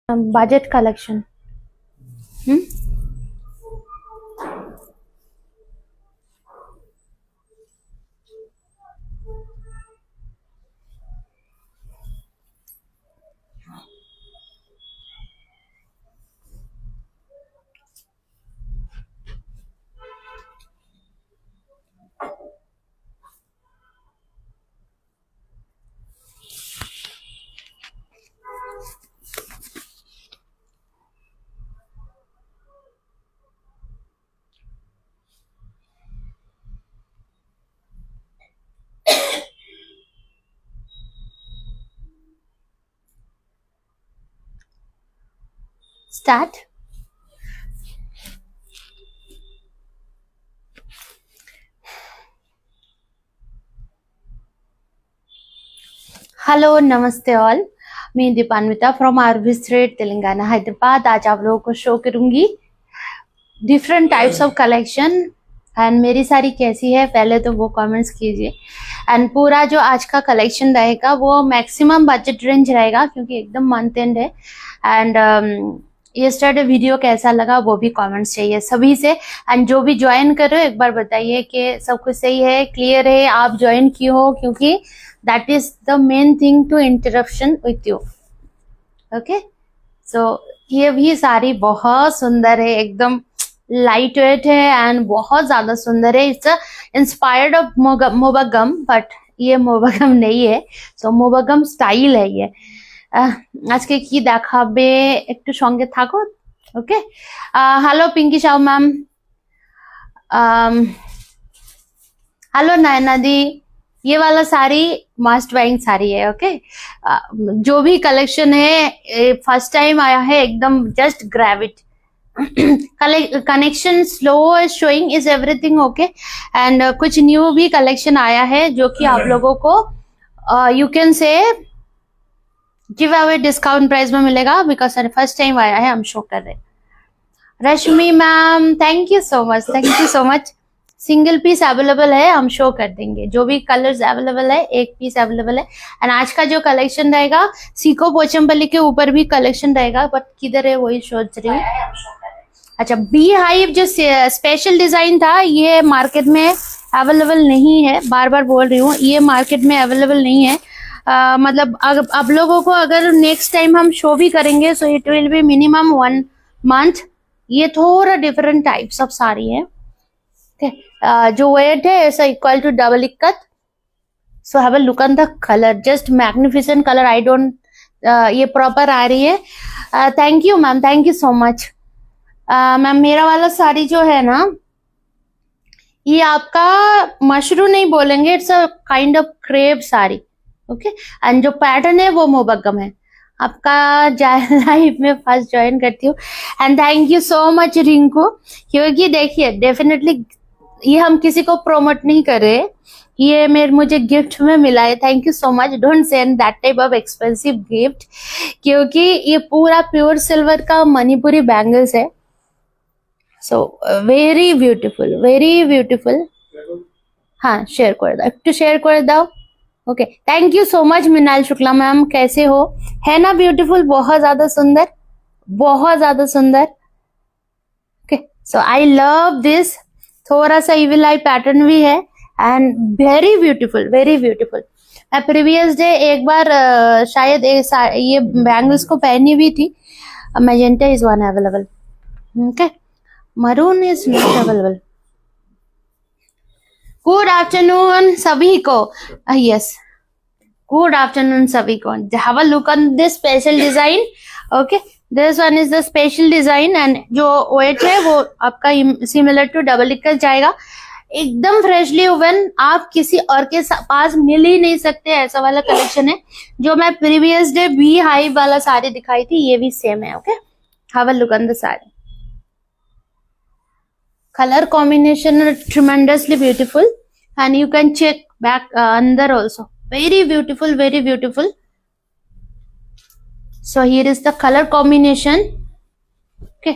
budget collection. Hmm? Start. Hello नमस्ते all, मैं Dipanwita from आरबीस thread Telangana Hyderabad. आज आप लोगों को शो करूंगी different types of collection and मेरी साड़ी कैसी है पहले तो वो कमेंट्स कीजिए। एंड पूरा जो आज का कलेक्शन रहेगा वो मैक्सिमम बजट रेंज रहेगा क्योंकि एकदम मंथ एंड है। एंड यस्टरडे वीडियो कैसा लगा वो भी कमेंट्स चाहिए सभी से। एंड जो भी ज्वाइन करो एक बार बताइए कि सब कुछ सही है, क्लियर है, आप ज्वाइन किए हो, क्योंकि that is the main thing to interruption with you. Okay, so ये भी साड़ी बहुत सुंदर है, एकदम लाइट वेट है एंड बहुत ज्यादा सुंदर है। इट्स इंस्पायर्ड ऑफ मोबागम, बट ये मोबागम नहीं है, सो मोबागम स्टाइल है ये। আজকে কি দেখাবে একটু সঙ্গে থাকো। Okay, hello Pinky Sau ma'am, hello Nayana di. ये वाला साड़ी मस्ट बाइंग साड़ी है। ओके, जो भी कलेक्शन है फर्स्ट टाइम आया है, एकदम just grab it. Connection slow showing is everything okay. And कुछ न्यू भी कलेक्शन आया है जो कि आप लोगों को you can say give away discount price में मिलेगा, बिकॉज फर्स्ट टाइम आया है, हम शो कर रहे हैं। Rashmi ma'am thank you so much, thank you so much. Single piece available है, हम शो कर देंगे। जो भी कलर्स अवेलेबल है एक पीस अवेलेबल है। एंड आज का जो कलेक्शन रहेगा सीको पोचमपल्ली के ऊपर भी कलेक्शन रहेगा, बट किधर है वही सोच रही हूँ। अच्छा, बी हाइव जो स्पेशल डिजाइन था ये मार्केट में अवेलेबल नहीं है, बार बार बोल रही हूँ, ये मार्केट में अवेलेबल नहीं है। मतलब अब लोगों को अगर नेक्स्ट टाइम हम शो भी करेंगे so it will be minimum 1 month. ये थोड़ा डिफरेंट टाइप्स ऑफ साड़ी है। जो वेट है ऐसा equal to double ikat. So have a look on the colour, just magnificent colour. I don't ये प्रॉपर आ रही है। Thank you ma'am, thank you so much ma'am. मेरा वाला साड़ी जो है ना ये आपका मशरू नहीं बोलेंगे, it's a kind of crepe sari. Okay, and जो पैटर्न है वो मोबग्गम है। आपका लाइफ में फर्स्ट ज्वाइन करती हूँ and thank you so much Rinku. क्योंकि देखिए डेफिनेटली ये हम किसी को प्रोमोट नहीं कर रहे, ये मुझे गिफ्ट में मिला है। Thank you so much. Don't send that type of expensive gift, क्योंकि ये पूरा प्योर सिल्वर का मणिपुरी बैंगल्स है। सो वेरी ब्यूटीफुल, वेरी ब्यूटीफुल। हाँ शेयर कर दो, एकटू शेयर कर दो। Okay, thank you so much Minal Shukla ma'am, कैसे हो? है ना ब्यूटीफुल, बहुत ज्यादा सुंदर, बहुत ज्यादा सुंदर। Okay, so I love this. थोड़ा सा इविल आई पैटर्न भी है and very beautiful, very beautiful. मैं प्रीवियस डे एक बार शायद ये बैंगल्स को पहनी भी थी। Magenta is one available. Okay, maroon is not available. Good afternoon सभी को। यस, गुड आफ्टरनून सभी को। Have a look on this special design. Okay, this one is the special design and जो वेट है वो आपका सिमिलर टू डबल इक्कत जाएगा। एकदम फ्रेशली ओवन, आप किसी और के पास मिल ही नहीं सकते, ऐसा वाला कलेक्शन है। जो मैं प्रीवियस डे बी हाई वाला साड़ी दिखाई थी ये भी सेम है। Okay, have a look on the sari. Color combination are tremendously beautiful and you can check back under also. Very beautiful, very beautiful. So here is the color combination. Okay,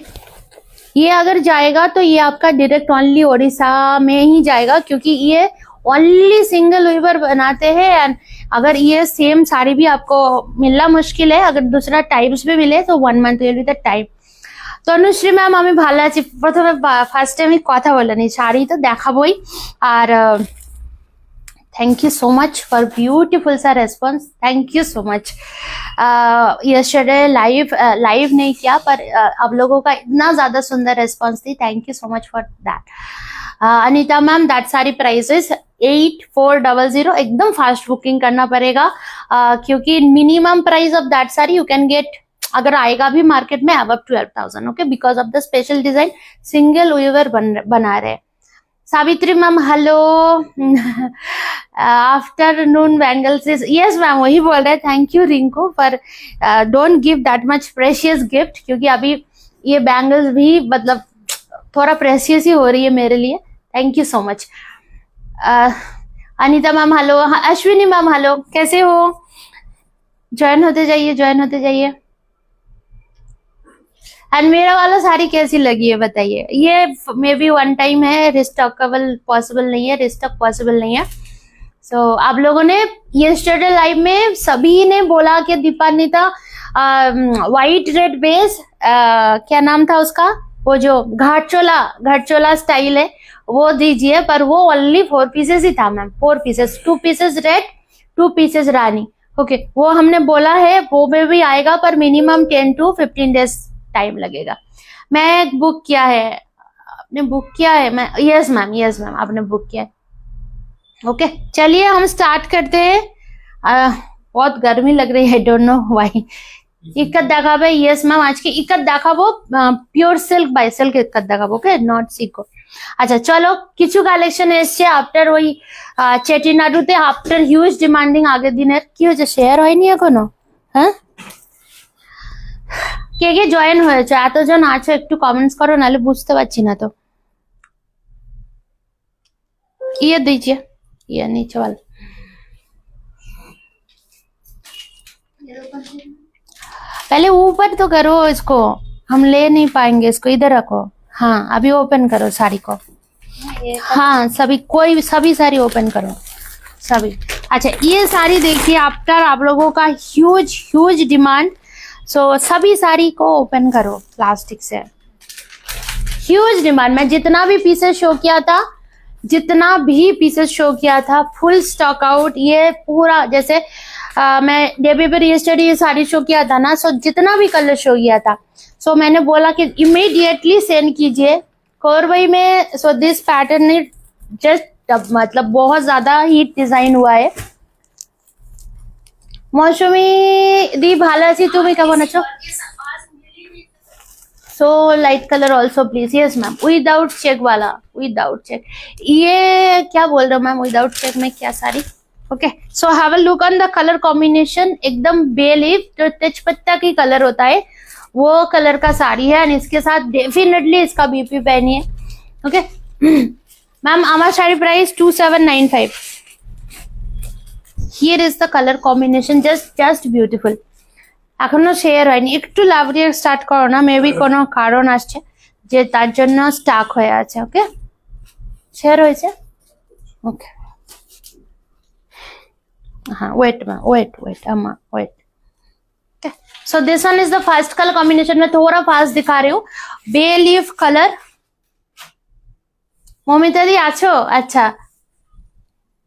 ये अगर जाएगा तो ये आपका डायरेक्ट ओनली ओडिशा में ही जाएगा, क्योंकि ये ओनली सिंगल वीवर बनाते हैं एंड अगर ये सेम साड़ी भी आपको मिलना मुश्किल है, अगर दूसरा टाइप्स भी मिले तो 1 month will be the time। Tanushree ma'am আমি ভালো আছি। প্রথমে ফার্স্টে আমি কথা বলে নি, শাড়ি তো দেখাবোই। আর thank you so much for beautiful सा response, thank you so much. Yesterday live नहीं किया पर आप लोगों का इतना ज्यादा सुंदर रेस्पॉन्स थी, thank you so much for that. Anita ma'am that sari prices 8400, एकदम फास्ट बुकिंग करना पड़ेगा क्योंकि minimum price of that sari you can get, अगर आएगा भी मार्केट में अब 12,000, okay, because of the special design single weaver बना रहे। Savitri ma'am hello, afternoon bangles is, yes ma'am वही बोल रहे हैं। थैंक यू रिंकू पर don't give that much precious gift, क्योंकि अभी ये बैंगल्स भी मतलब थोड़ा प्रेशियस ही हो रही है मेरे लिए। Thank you so much. Anita ma'am hello, Ashwini ma'am hello, कैसे हो? ज्वाइन होते जाइए, ज्वाइन होते जाइए। एंड मेरा वाला साड़ी कैसी लगी है बताइए। ये मे बी 1 टाइम है, रिस्टॉकेबल पॉसिबल नहीं है, रिस्टॉक पॉसिबल नहीं है। सो आप लोगों ने यस्टरडे लाइव में सभी ने बोला कि दीपान्विता वाइट रेड बेस, क्या नाम था उसका, वो जो घाटचोला स्टाइल है वो दीजिए, पर वो ओनली 4 पीसेस ही था ma'am, 4 pieces, 2 pieces red, 2 pieces रानी, ओके वो हमने बोला है, वो में भी आएगा पर मिनिमम 10 to 15 डेज टाइम लगेगा। मैं बुक किया है, आपने बुक किया है? मैं यस मैम आपने बुक किया है, ओके चलिए हम स्टार्ट करते हैं। बहुत गर्मी लग रही है, डोंट नो व्हाई। इक्कत देखाबे, यस मैम आज की इक्कत देखाबो, pure silk by silk ikat দেখাবো, ওকে নট সিকো। আচ্ছা চলো কিছু কালেকশন এসছে আফটার ওই চেটিনাডুতে, আফটার হিউজ ডিমান্ডিং আগের দিনের। কি হয়েছে, শেয়ার হয়নি এখনো? হ্যাঁ কে কে জয়েন হয়েছে, এতজন আছো একটু কমেন্টস করো, নাহলে বুঝতে পারছি না। তো ये दीजिए, ये नीचे वाला पहले ऊपर तो करो इसको, हम ले नहीं पाएंगे इसको, इधर रखो। हाँ अभी ओपन करो साड़ी को, हाँ सभी साड़ी ओपन करो सभी। अच्छा ये साड़ी देखिए, आफ्टर आप लोगों का ह्यूज डिमांड, सो सभी साड़ी को ओपन करो प्लास्टिक से, ह्यूज डिमांड। मैं जितना भी पीसेस शो किया था फुल स्टॉक आउट। ये पूरा जैसे मैं डेबी पर यस्टरडे ये साड़ी शो किया था ना, सो जितना भी कलर शो किया था, सो मैंने बोला कि इमीडिएटली सेंड कीजिए कोरबई में। सो दिस पैटर्न जस्ट मतलब बहुत ज्यादा हिट डिजाइन हुआ है। मौसमी दी ভালো আছি, তুমি কেমন আছো? So light colour also please, yes ma'am without check वाला, विदाउट चेक। ये क्या बोल रहा हूँ मैम, विदाउट चेक में क्या sari, okay. So have a look on the colour combination, एकदम बे लीफ जो तेजपत्ता की कलर होता है वो कलर का साड़ी है, एंड इसके साथ डेफिनेटली इसका बीपी पहनिए, ओके। मैम আমার sari price 2795। Here is the colour combination, just beautiful. এখনো শেয়ার হয়নি, একটু লাভ দিয়ে স্টার্ট করো না, মেবি কোনো কারণ আসছে যে তার জন্য স্টাক হয়ে আছে, ওকে। শেয়ার হয়েছে, ওকে। हाँ वेट मैम, वेट अम्मा wait, okay. So this one is the first colour combination. में थोड़ा फास्ट दिखा रही हूँ, bay leaf colour. Moumita di आछो, अच्छा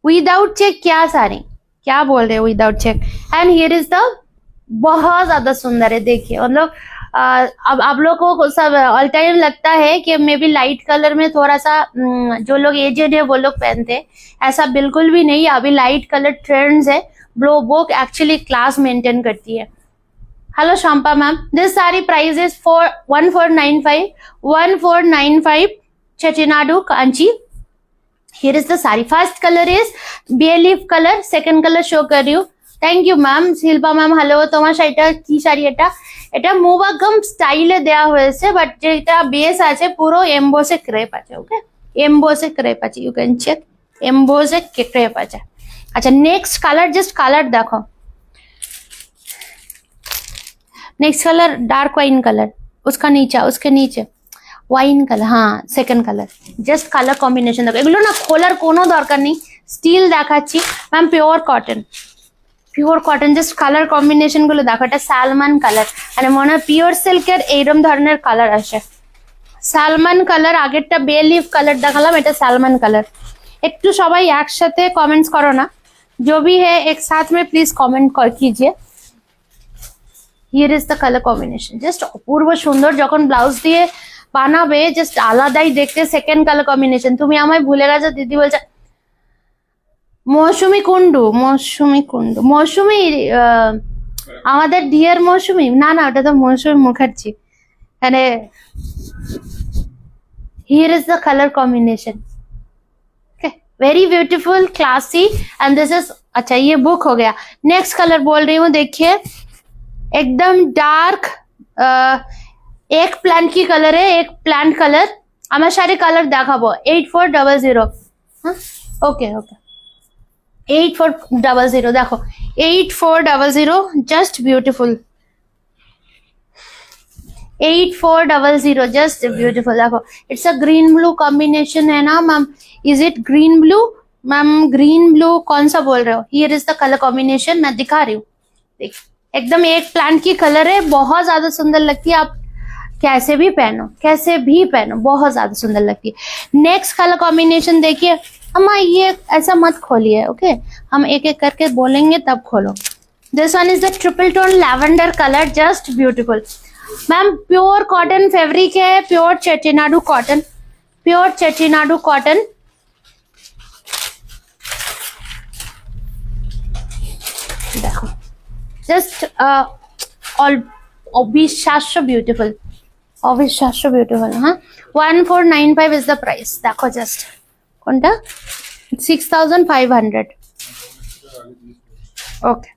विदाउट चेक क्या साड़ी, क्या बोल रहे हो without check. And here is the, बहुत ज्यादा सुंदर है, देखिए मतलब अब आप लोगों को सब ऑल टाइम लगता है कि मे बी लाइट कलर में थोड़ा सा जो लोग एजेड है वो लोग पहनते हैं, ऐसा बिल्कुल भी नहीं। अभी लाइट कलर ट्रेंड्स है, वो एक्चुअली क्लास मेंटेन करती है। Hello Shampa ma'am, this sari price is 1495 Chettinad Kanchi. Here is the sari, first colour is bay leaf colour, second colour show कर रही हूँ। Thank you ma'am. Shilpa ma'am hello, তোমার শাড়িটা কি শাড়ি? এটা মুবাগম স্টাইলে দেয়া হয়েছে, বাট যেটা বেস আছে পুরো এমবোসে ক্রেপ আছে, ওকে, এমবোসে ক্রেপ আছে, ইউ ক্যান চেক, এমবোসে ক্রেপ আছে। আচ্ছা নেক্সট কালার, জাস্ট কালার দেখো, next colour dark wine colour, उसका नीचे, उसके नीचे वाइन कलर, हाँ second colour, just colour combination দেখো। এগুলো না খোলার কোনো দরকার নেই, স্টিল দেখাচ্ছি ma'am, pure cotton, pure cotton, just colour combination গুলো দেখো, এটা সালমান কালার, মানে মনে হয় পিওর সিল্কের এইরকম ধরনের কালার আসে। সালমান কালার, আগেরটা বে লিফ কালার দেখালাম, এটা সালমান কালার। একটু সবাই একসাথে কমেंट्स करो ना, जो भी है एक साथ में प्लीज कमेंट कीजिए। Here is the colour combination, just অপূর্ব সুন্দর। যখন ব্লাউজ দিয়ে বানাবে জাস্ট আলাদাই দেখতে। সেকেন্ড কালার কম্বিনেশন, তুমি আমায় ভুলে গেছো দিদি বলছে। মৌসুমি কুন্ডু, মৌসুমি কুন্ডু, মৌসুমি আমাদের ডিয়ার মৌসুমি, না না ওটা তো মৌসুমি মুখার্জি। মানে here is the colour combination, very beautiful, classy, and this is, अच्छा ये बुक हो गया। नेक्स्ट कलर बोल रही हूँ, देखिए एकदम डार्क एक प्लांट की कलर है, एक प्लांट कलर। আমার সারি কালার দেখাবো। 8400, হ্যাঁ ওকে ওকে 8400 দেখো, 8400 জাস্ট বিউটিফুল, 8400 जस्ट ब्यूटीफुल। देखो it's a green blue combination है ना ma'am, is it green blue ma'am? Green blue कौन सा बोल रहे हो? Here is the colour combination, मैं दिखा रही हूँ, देख एकदम एक प्लांट की कलर है, बहुत ज्यादा सुंदर लगती है। आप कैसे भी पहनो, कैसे भी पहनो, बहुत ज्यादा सुंदर लगती है। नेक्स्ट कलर कॉम्बिनेशन देखिए, अम्मा ये ऐसा मत खोलिए, ओके हम एक एक करके बोलेंगे तब खोलो। This one is the triple tone lavender colour, just beautiful. Ma'am pure cotton fabric है, प्योर चेटीनाडू कॉटन, प्योर चेटीनाडू कॉटन। देखो जस्ट अविश्वास्य ब्यूटीफुल, अविश्वास्य ब्यूटीफुल। हाँ 1495 इज द प्राइस। देखो जस्ट কোনটা 6500, ओके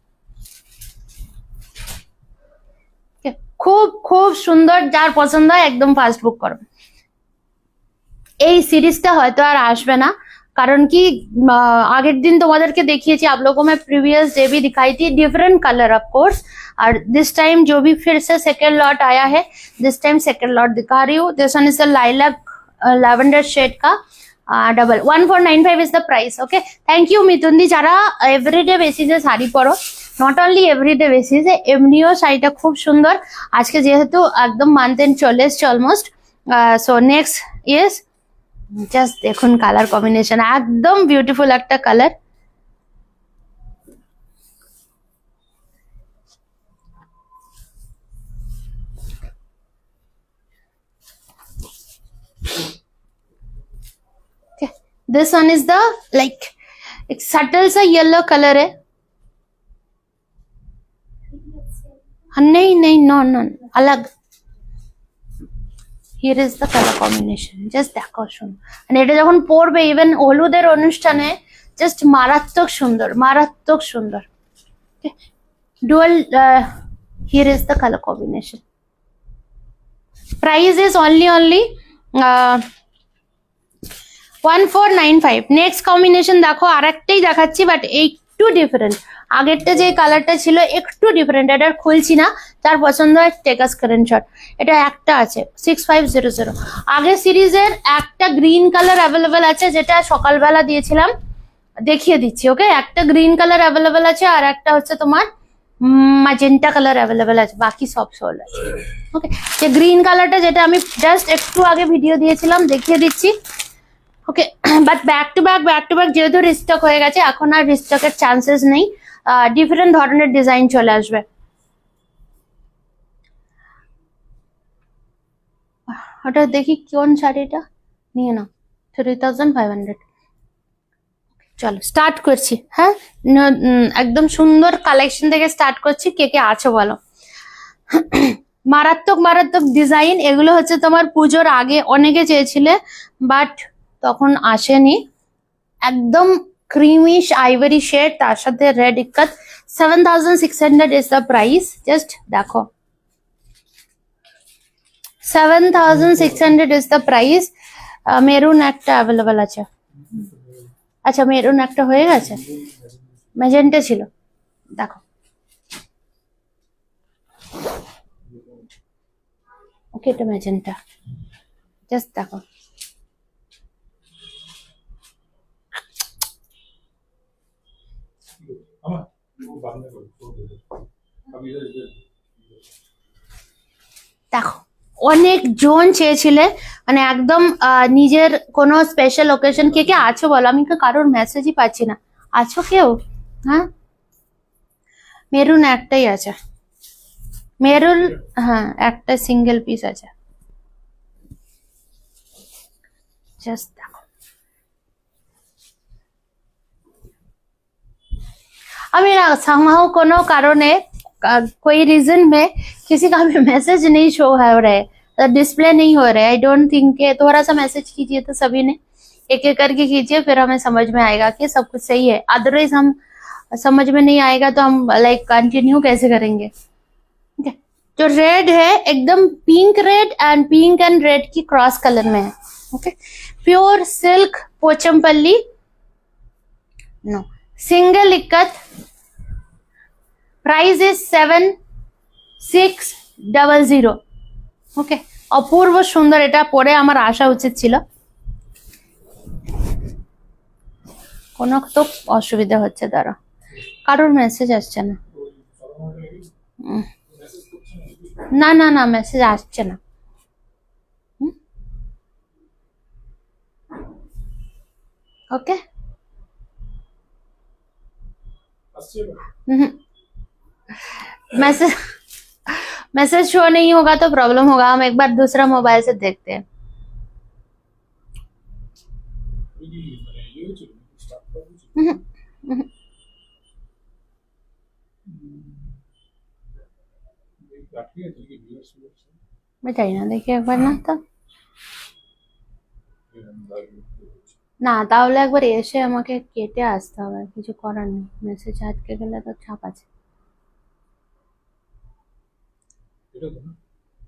খুব খুব সুন্দর। যার পছন্দ হয় একদম ফার্স্ট বুক করো। এই সিরিজটা হয়তো আর আসবে না, कारण कि আগের दिन তোমাদেরকে দেখিয়েছি, आप लोगों में प्रीवियस डे भी दिखाई थी, डिफरेंट कलर ऑफ कोर्स। और दिस टाइम जो भी फिर से सेकेंड लॉट आया है, दिस टाइम सेकेंड लॉट दिखा रही हूँ। This one is the lilac lavender shade का double, 1495 is the price, okay. Thank you Mithun di. যারা এভরিডে বেসিসে শাড়ি পরো, নট অনলি এভরিডে বেসিসে, এমনিও শাড়িটা খুব সুন্দর। আজকে যেহেতু একদম মান্থ এন্ড চলে এসছে almost, so next is just দেখুন কালার কম্বিনেশন, একদম বিউটিফুল একটা colour. This one is the like एक सटल सा येलो कलर है, नहीं नहीं नो नो अलग। Here is the colour combination, just দেখো সুন্দর। মানে এটা যখন পরবে ইভেন হলুদের অনুষ্ঠানে জাস্ট মারাত্মক সুন্দর, মারাত্মক সুন্দর। Dual, here is the colour combination. Price is only 1495। Next combination দেখো, আরেকটাই দেখাচ্ছি বাট একটু ডিফারেন্ট। আগেরটা যে কালারটা ছিল একটু ডিফারেন্ট, এটা খুলছি না, যার পছন্দ হয় টেক আ স্ক্রিনশট। এটা একটা আছে 6500। আগের সিরিজের একটা গ্রিন কালার অ্যাভেলেবেল আছে, যেটা সকালবেলা দিয়েছিলাম, দেখিয়ে দিচ্ছি, ওকে। একটা গ্রিন কালার অ্যাভেলেবেল আছে, আর একটা হচ্ছে তোমার ম্যাজেন্টা কালার অ্যাভেলেবেল আছে, বাকি সব সোল্ড আছে, ওকে। যে গ্রিন কালারটা যেটা আমি জাস্ট একটু আগে ভিডিও দিয়েছিলাম, দেখিয়ে দিচ্ছি, ওকে। বাট ব্যাক টু ব্যাক যেহেতু রিস্টক হয়ে গেছে, এখন আর রিস্টকের চান্সেস নেই, ডিফারেন্ট ধরনের ডিজাইন চলে আসবে। ওটা দেখি কোন শাড়িটা নিয়ে নাও, 3500। চলো স্টার্ট করছি, হ্যাঁ একদম সুন্দর কালেকশন থেকে স্টার্ট করছি। কে কে আছো বলো। মারাত্মক মারাত্মক ডিজাইন, এগুলো হচ্ছে তোমার পুজোর আগে অনেকে চেয়েছিলে বাট তখন আসেনি। একদম ক্রিমিশ আইভরি শেড, তার সাথে red ikat. 7600 is the price, just দেখো 7600 ইজ দ্য প্রাইস। মেরুন একটা অ্যাভেলেবেল আছে, আচ্ছা মেরুন একটা হয়ে গেছে, ম্যাজেন্টা ছিল, দেখো ওকে, এটা ম্যাজেন্টা, জাস্ট দেখো। দেখো অনেক জন চেয়েছিলে মানে একদম নিজের কোনো স্পেশাল ওকেশন কে কে আছো বলো, আমি তো কারোর মেসেজই পাচ্ছি না। আছো কেউ? হ্যাঁ মেরুন একটাই আছে, মেরুন, হ্যাঁ একটা সিঙ্গেল পিস আছে। জাস্ট দেখো अभी ना somehow कोनो कारणों कोई रीजन में किसी का भी मैसेज नहीं शो हो रहा है, डिस्प्ले नहीं हो रहा है। आई डोंट थिंक के थोड़ा सा मैसेज कीजिए तो सभी ने एक एक करके कीजिए, फिर हमें समझ में आएगा कि सब कुछ सही है। अदरवाइज हम समझ में नहीं आएगा तो हम लाइक कंटिन्यू कैसे करेंगे। ठीक है, जो रेड है एकदम पिंक एंड रेड की क्रॉस कलर में है। Okay, pure silk Pochampally, no single ikat, price is 7600। Okay, অপূর্ব সুন্দর, এটা পরে আমার আসা উচিত ছিল। কোনো তো অসুবিধা হচ্ছে, দাঁড়া কারোর মেসেজ আসছে না। না না না মেসেজ আসছে না। ओके मैसेज मैसेज शो नहीं होगा तो प्रॉब्लम होगा। हम एक बार दूसरा मोबाइल से देखते हैं। बताइए ना, देखिए एक बार ना तो না, তাহলে একবার এসে আমাকে কেটে আসতে হবে, কিছু করার নেই। মেসেজ আটকে গেলে তো চাপ আছে।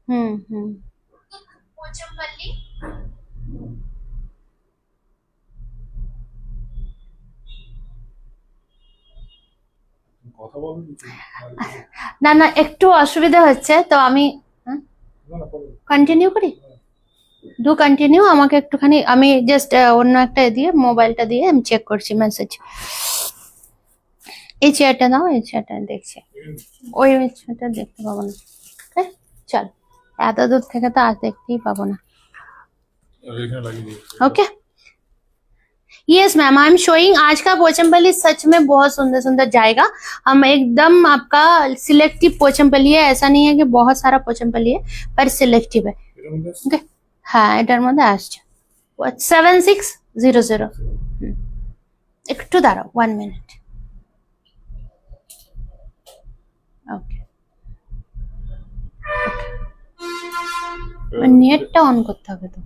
হুম হুম পোচমপল্লি না না একটু অসুবিধা হচ্ছে তো আমি কন্টিনিউ করি। ডু কন্টিনিউ, আমাকে একটুখানি আমি জাস্ট অন্য একটা দিয়ে মোবাইলটা দিয়ে আমি চেক করছি মেসেজ। এই চেয়ারটা দাও, এই চেয়ারটা দেখছি, ওই চেয়ারটা দেখতে পাবো না। ওকে চল, এত দূর থেকে তো আজ দেখতেই পাবো না। Okay yes ma'am, I am showing. आज का पोचमपल्ली सच में बहुत सुंदर सुंदर जाएगा। हम एकदम आपका सिलेक्टिव पोचमपल्ली है, ऐसा नहीं है कि बहुत सारा पोचमपल्ली है, पर सिलेक्टिव है। ओके हाँ এটার মধ্যে আসছে 7600। একটু দাঁড়াও 1 মিনিট। ওকে নেটটা অন করতে হবে তো।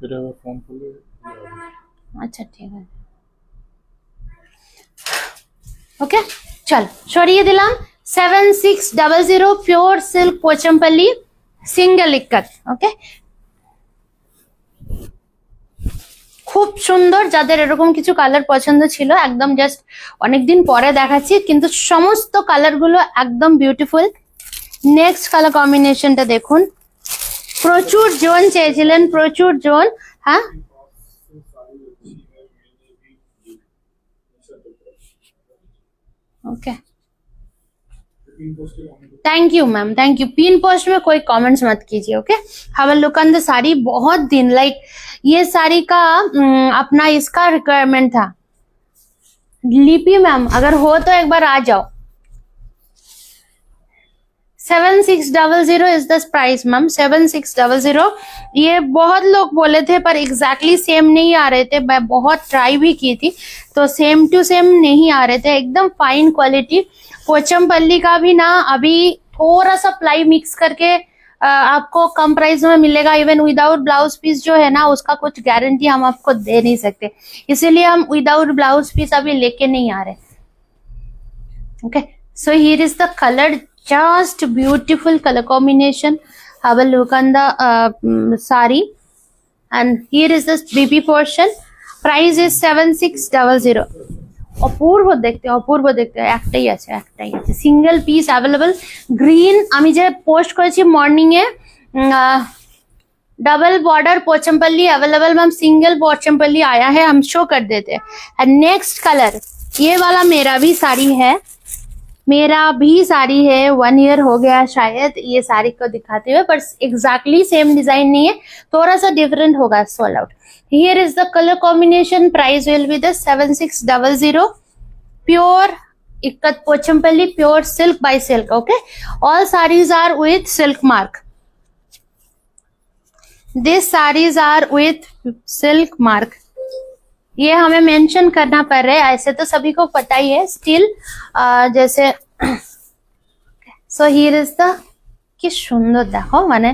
আচ্ছা ঠিক আছে, ওকে চল সরিয়ে দিলাম। 7600 pure silk Pochampally single ikat. ওকে খুব সুন্দর, যাদের এরকম কিছু কালার পছন্দ ছিল একদম জাস্ট অনেকদিন পরে দেখাচ্ছি, কিন্তু সমস্ত কালার গুলো একদম বিউটিফুল। নেক্সট কালার কম্বিনেশনটা দেখুন, প্রচুর জন চেয়েছিলেন, প্রচুর জন। হ্যাঁ okay thank you ma'am, thank you. Pin post में कोई कमेंट्स मत कीजिए। Okay have a look on the sari. बहुत दिन लाइक ये साड़ी का अपना इसका रिक्वायरमेंट था। लिपि मैम अगर हो तो एक बार आ जाओ। 7600 इज द प्राइस मैम, 7600। ये बहुत लोग बोले थे पर एग्जैक्टली सेम नहीं आ रहे थे, मैं बहुत ट्राई भी की थी तो सेम टू सेम नहीं आ रहे थे। एकदम फाइन क्वालिटी पोचमपल्ली का भी ना अभी थोड़ा सा प्लाई मिक्स करके आपको कम प्राइस में मिलेगा। इवन विदाउट ब्लाउज पीस जो है ना उसका कुछ गारंटी हम आपको दे नहीं सकते, इसीलिए हम विदाउट ब्लाउज पीस अभी लेके नहीं आ रहे। Okay so here is the colour, just beautiful color combination. Have a look on the sari, and here is this BB portion. Price is 7600। অপূর্ব দেখতে, অপূর্ব দেখতে। একটাই আছে, একটাই আছে, সিঙ্গেল পিস अवेलेबल। গ্রিন আমি যে পোস্ট করেছি মর্নিং এ, double border Pochampally available ma'am, single Pochampally आया है, हम शो कर देते हैं। एंड नेक्स्ट कलर ये वाला मेरा भी साड़ी है, मेरा भी साड़ी है, 1 ईयर हो गया शायद ये साड़ी को दिखाते हुए, पर एग्जैक्टली सेम डिजाइन नहीं है, थोड़ा सा डिफरेंट होगा sold out. Here is the colour combination, price will be the 7600, pure ikat Pochampally, pure silk by silk. Okay, all saris are with silk mark, this saris are with silk mark. ये हमें mention करना पड़ रहा है, ऐसे तो सभी को पता ही है, स्टिल जैसे सो हियर इज द, कि सुंदर देखो माने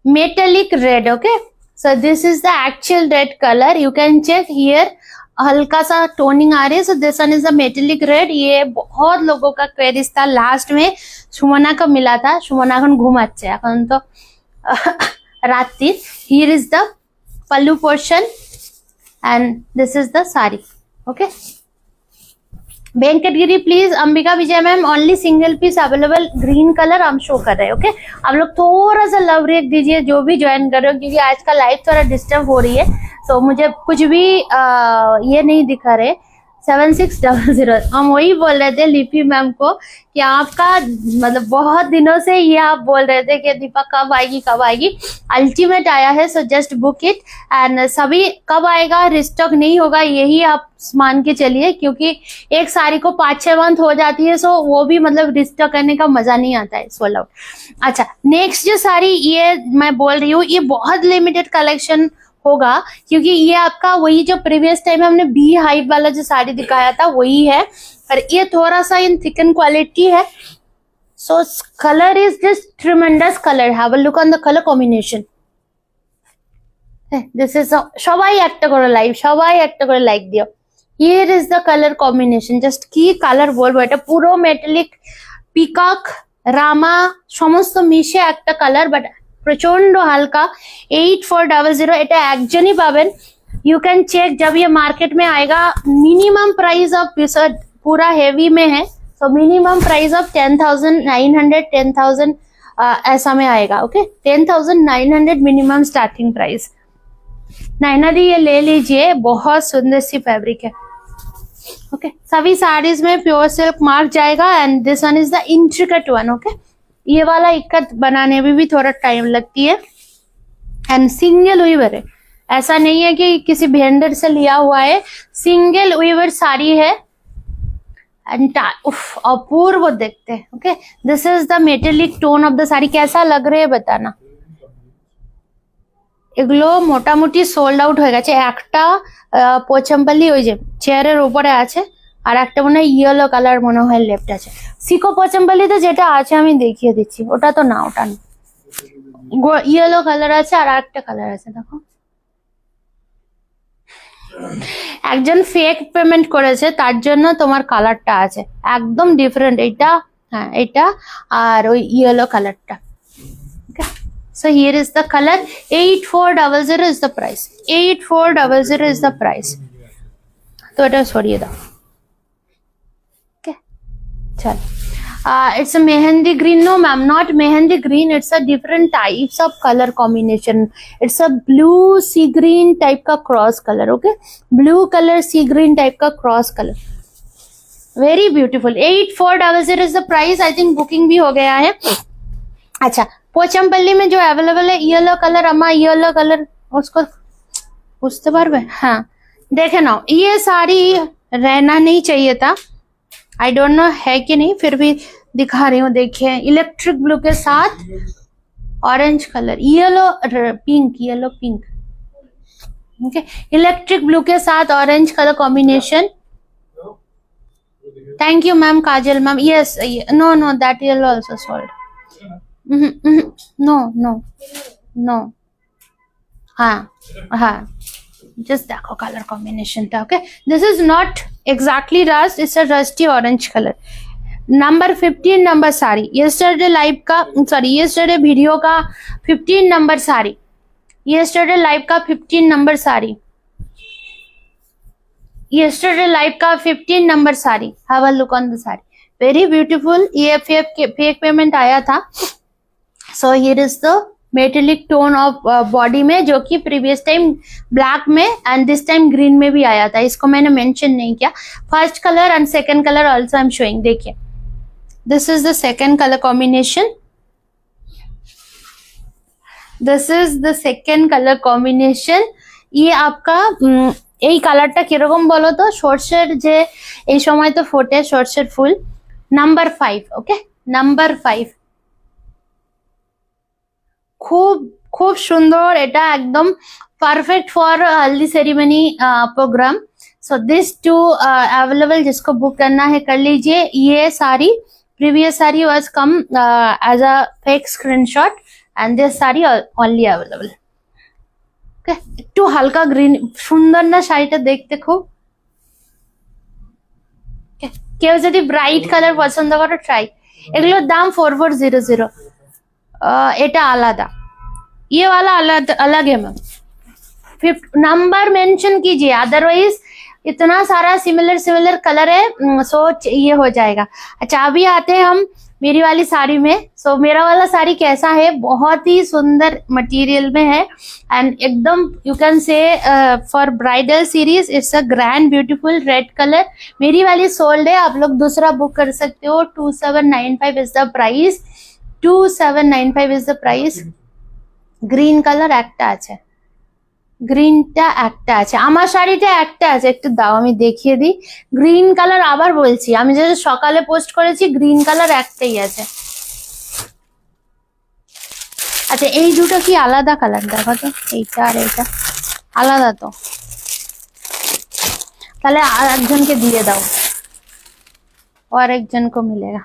metallic red. Okay, so this is the actual red colour, you can check here, हल्का सा टोनिंग आ रही है। So this one is the metallic red. ये बहुत लोगों का क्वेरीज था, लास्ट में सुमना को मिला था, सुमना এখন ঘুমাচ্ছে, এখন তো রাত্রি। Here is the pallu portion and this is the sari. Okay, Venkatagiri please, Ambika Vijay ma'am only single piece available, green colour हम शो कर रहे हैं। ओके, आप लोग थोड़ा सा लव रेट दीजिए जो भी ज्वाइन कर रहे हो, क्योंकि आज का लाइव थोड़ा डिस्टर्ब हो रही है, तो मुझे कुछ भी ये नहीं दिखा रहे। 7600, हम वही बोल रहे थे लिपि मैम को कि आपका मतलब बहुत दिनों से ये आप बोल रहे थे कि दीपा कब आएगी कब आएगी, अल्टीमेट आया है, so just book it. And सभी कब आएगा, रिस्टॉक नहीं होगा, यही आप मान के चलिए, क्योंकि एक साड़ी को 5-6 मंथ हो जाती है, सो वो भी मतलब रिस्टॉक करने का मजा नहीं आता है, सोल्ड आउट। अच्छा, नेक्स्ट जो साड़ी ये मैं बोल रही हूँ, ये बहुत लिमिटेड कलेक्शन होगा, क्योंकि ये आपका वही जो प्रीवियस टाइम हमने बी हाइप वाला जो साड़ी दिखाया था वही है, पर ये थोड़ा सा इन थिकन क्वालिटी है। So colour is just tremendous colour, have a look on the colour combination. This is সবাই একটা করে লাইভ, সবাই একটা করে লাইক দিও। Here is the colour combination, just কি কালার বলবো, এটা পুরো মেটালিক পিকক রামা সমস্ত মিশে একটা কালার, বাট प्रचंड हल्का। 8400, এটা একজনই পাবেন, यू कैन चेक जब ये मार्केट में आएगा। मिनिमम प्राइस ऑफ पूरा हेवी में है, तो मिनिमम प्राइस ऑफ 10,900, 10,000 ऐसा में आएगा। Okay, 10,900 minimum starting price. Naina di ये ले लीजिए, बहुत सुंदर सी फैब्रिक है। ओके, सभी साड़ीज में प्योर सिल्क मार्क जाएगा, and this one is the intricate one. Okay, ये वाला इक्कत बनाने में भी थोड़ा टाइम लगती है, एंड सिंगल वीवर है, ऐसा नहीं है कि किसी वेंडर से लिया हुआ है, सिंगल वीवर साड़ी है, एंड अपूर्व देखते हैं। Okay, this is the metallic tone of the sari. कैसा लग रहा है बताना। এগুলো মোটামুটি সোল্ড আউট হয়ে গেছে। একটা পোচমপল্লি ওই যে চেয়ারের উপরে আছে, আর একটা মনে হয় ইয়েলো কালার মনে হয় লেফট আছে। সিকো পোচমপল্লিতে যেটা আছে আমি দেখিয়ে দিচ্ছি, ওটা তো না, ওটা না, ইয়েলো কালার আছে আর একটা কালার আছে, দেখো। একজন ফেক পেমেন্ট করেছে, তার জন্য তোমার কালারটা আছে একদম ডিফারেন্ট, এটা হ্যাঁ এটা আর ওই ইয়েলো কালারটা। Okay, so here is the colour. 8400 is the price, 8400 is the price. তো এটা সরিয়ে দাও। चल, it's a mehendi green. No ma'am, not mehendi green, it's a different types of color combination. It's a blue sea green type का cross color. Okay, blue color sea green type का cross color, very beautiful। 8400 is the price। I think booking भी हो गया है। अच्छा, पोचमपल्ली में जो available है येलो कलर, अम्मा येलो कलर उसको पूछते पारबे। हाँ, देखे ना, ये साड़ी रहना नहीं चाहिए था, आई डोंट नो है कि नहीं, फिर भी दिखा रही हूँ। देखिए, इलेक्ट्रिक ब्लू के साथ orange colour, yellow pink, yellow pink. Okay, electric blue के साथ orange colour combination. Thank you ma'am, Kajal ma'am. Yes, no no, that yellow also sold. No no no, हाँ हाँ, just देखो कलर कॉम्बिनेशन था। Okay, this is not exactly rust, it's a rusty orange colour. Number 15 number sari, yesterday live का, sorry yesterday video का 15 number sari, yesterday live का 15 number sari, yesterday live का 15 number sari. Have a look on the sari, very beautiful. ये fake payment आया था। सो here is the metallic tone of body में, जो कि प्रीवियस टाइम ब्लैक में एंड दिस टाइम ग्रीन में भी आया था, इसको मैंने मेंशन नहीं किया। First colour and second colour also I am showing. देखिए, This is the second color combination. This is the second color combination. ये आपका এই কালারটা কিরকম বলো তো, সরষের যে এই সময় তো ফোটে সরষের ফুল, নাম্বার 5। ওকে, নাম্বার 5 খুব খুব সুন্দর, এটা একদম perfect for haldi ceremony programme. So this too available, जिसको बुक करना है कर लीजिए। ये sari previous sari was come as a fake screenshot and this sari only available. Okay, একটু হালকা গ্রিন, সুন্দর না শাড়িটা দেখতে খুব। কেউ যদি ব্রাইট কালার পছন্দ করো ট্রাই। এগুলোর দাম 4400। এটা আলাদা, ये वाला अलग अलग है मैम। 5 नंबर मेंशन कीजिए, अदरवाइज इतना सारा सिमिलर कलर है, सो ये हो जाएगा। अच्छा, अभी आते हैं हम मेरी वाली साड़ी में। सो मेरा वाला साड़ी कैसा है, बहुत ही सुंदर मटेरियल में है एंड एकदम you can say for bridal series it's a grand beautiful red colour. मेरी वाली सोल्ड है, आप लोग दूसरा बुक कर सकते हो। 2795 is the price, 2795 is the price. Green colour একটা আছে, গ্রিনটা একটা আছে, আমার শাড়িটা একটা আছে। একটু দাও আমি দেখিয়ে দিই। গ্রিন কালার আবার বলছি, আমি যেটা সকালে পোস্ট করেছি গ্রিন কালার একটাই আছে। আচ্ছা, এই দুটো কি আলাদা কালার? দেখো তো, এইটা আর এইটা আলাদা তো, তাহলে আর একজনকে দিয়ে দাও, और একজন को मिलेगा।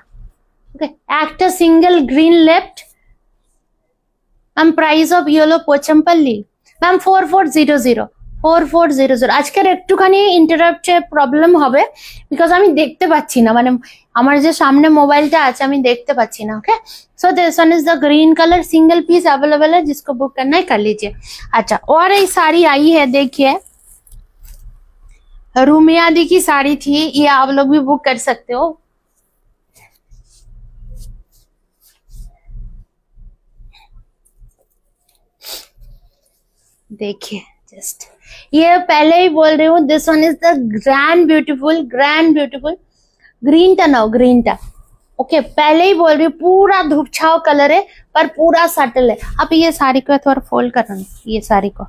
ওকে, একটা single green left. Ma'am price of yellow Pochampally ma'am 4400 4400। আজকের একটুখানি ইন্টারাপ্ট প্রবলেম হবে বিকজ আমি দেখতে পাচ্ছি না, মানে আমার যে সামনে মোবাইলটা আছে আমি দেখতে পাচ্ছি না। Okay, so this one is the green colour, single piece available है, जिसको बुक करना है कर लीजिए। अच्छा, और एक साड़ी आई है, देखिए रूमियादी की साड़ी थी, ये आप लोग भी बुक कर सकते हो। देखिए जस्ट, ये पहले ही बोल रही हूँ, this one is the grand beautiful green टा नाउ, ग्रीन टा। ओके, पहले ही बोल रही हूँ, पूरा धूप छाव कलर है पर पूरा सटल है। अब ये साड़ी को थोड़ा फोल्ड करना, ये साड़ी को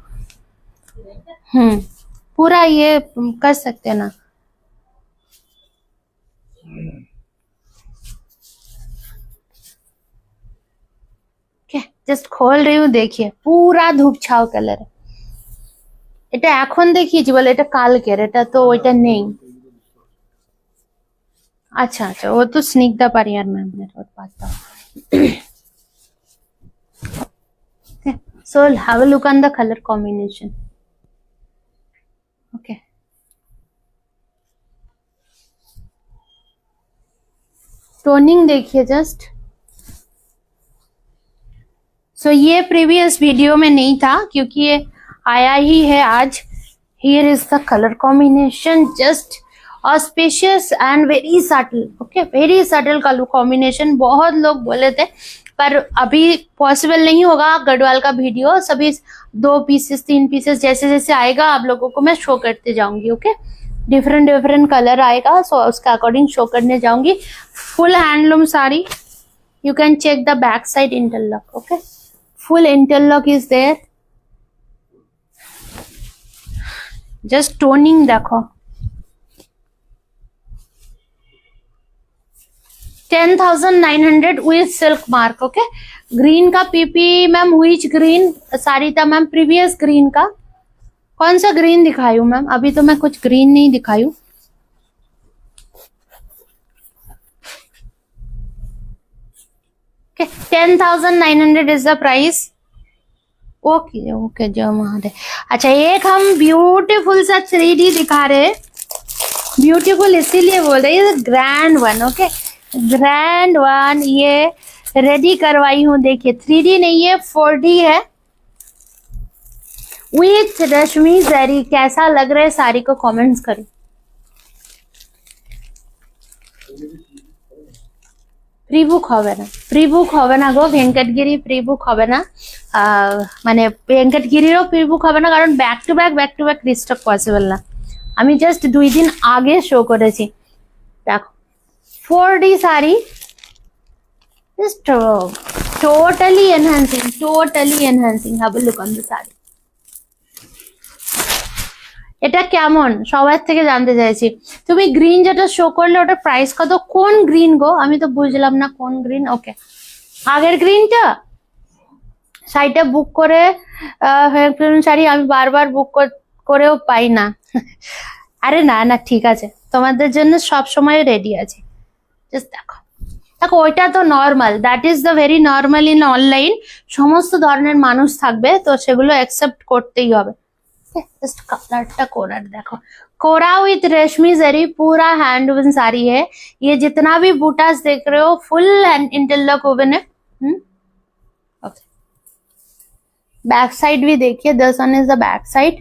पूरा ये कर सकते हैं ना। जस्ट खोल रही हूँ, देखिए पूरा धूप छाव कलर है। এটা এখন দেখিয়েছি বলে এটা কালকের, এটা তো ওইটা নেই। আচ্ছা আচ্ছা, ও তো স্নিগ্ধা পারিয়ার ম্যাম এর ওর পাতা। So have a look on the color combination. Okay, toning देखिए जस्ट। सो ये प्रीवियस वीडियो में नहीं था क्योंकि ये आया ही है आज। Here is the colour combination, just auspicious and very subtle. Okay, very subtle colour combination. बहुत लोग बोले थे पर अभी पॉसिबल नहीं होगा गढ़वाल का वीडियो, सभी 2 पीसेस 3 पीसेस जैसे जैसे आएगा आप लोगों को मैं शो करते जाऊंगी। ओके, डिफरेंट कलर आएगा, सो उसके अकॉर्डिंग शो करने जाऊंगी। Full handloom sari, you can check the back side interlock. Okay, full interlock is there. Just toning देखो, 10,900 with silk mark. Okay, green का पीपी मैम, व्हिच ग्रीन साड़ी था मैम? प्रीवियस ग्रीन का कौन सा ग्रीन दिखाई हूँ मैम? अभी तो मैं कुछ ग्रीन नहीं दिखाई हूँ। Okay, 10,900 is the price. Okay okay, जो महादेव। अच्छा, एक हम ब्यूटीफुल सा 3D दिखा रहे हैं। ब्यूटीफुल इसीलिए बोल रहे हैं, grand one. Okay, grand one, ये रेडी करवाई हूँ। देखिए 3D नहीं है, 4D है विथ रश्मि जरी। कैसा लग रहा है साड़ी को कमेंट्स करो। প্রি বুক হবে না গো, ভেঙ্কটগিরি প্রি বুক হবে না, মানে ভেঙ্কটগিরিরও প্রি বুক হবে না, কারণ back to back restock possible না। আমি জাস্ট 2 দিন আগে শো করেছি। দেখো 4D sari, Just totally enhancing, totally enhancing. Have a look on the saree. এটা কেমন সবার থেকে জানতে চাইছি। তুমি গ্রিন যেটা শো করলে ওটা প্রাইস কত? কোন গ্রিন গো? আমি তো বুঝলাম না কোন গ্রিন। ওকে, আগের গ্রিনটা শাড়িটা বুক করে শাড়ি আমি বারবার বুক করেও পাই না। আরে না না, ঠিক আছে, তোমাদের জন্য সব সময় রেডি আছে। জাস্ট দেখো, দেখো ওইটা তো normal, that is the very normal in online. সমস্ত ধরনের মানুষ থাকবে, তো সেগুলো অ্যাকসেপ্ট করতেই হবে। जस्ट कलरটা कोरा देखो, कोरा विथ रेशमी जरी, पूरा हैंड वुवन साड़ी है। ये जितना भी बूटास देख रहे हो फुल हैंड इंटरलॉक वुवन है। ओके, बैक साइड भी देखिए, this one is the back side.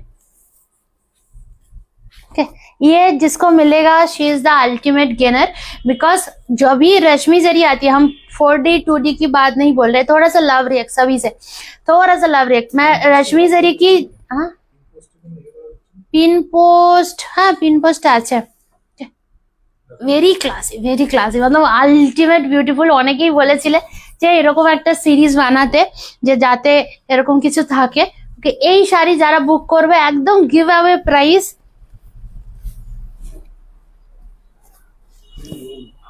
Okay, ये जिसको मिलेगा she is the ultimate gainer, because जो भी रेशमी जरी आती है, हम 4D 2D की बात नहीं बोल रहे, थोड़ा सा लव रिएक्ट सभी से, थोड़ा सा लव रिएक्ट। मैं रेशमी जरी की पिन पोस्ट, हाँ पिन पोस्ट আছে, ভেরি ক্লাসি, मतलब আলটিমেট বিউটিফুল। অনেকেই বলেছিলে যে এরকম একটা সিরিজ বানাতে, যে যাতে এরকম কিছু থাকে। ওকে, এই শাড়ি যারা বুক করবে একদম গিভ অ্যাওয়ে প্রাইস।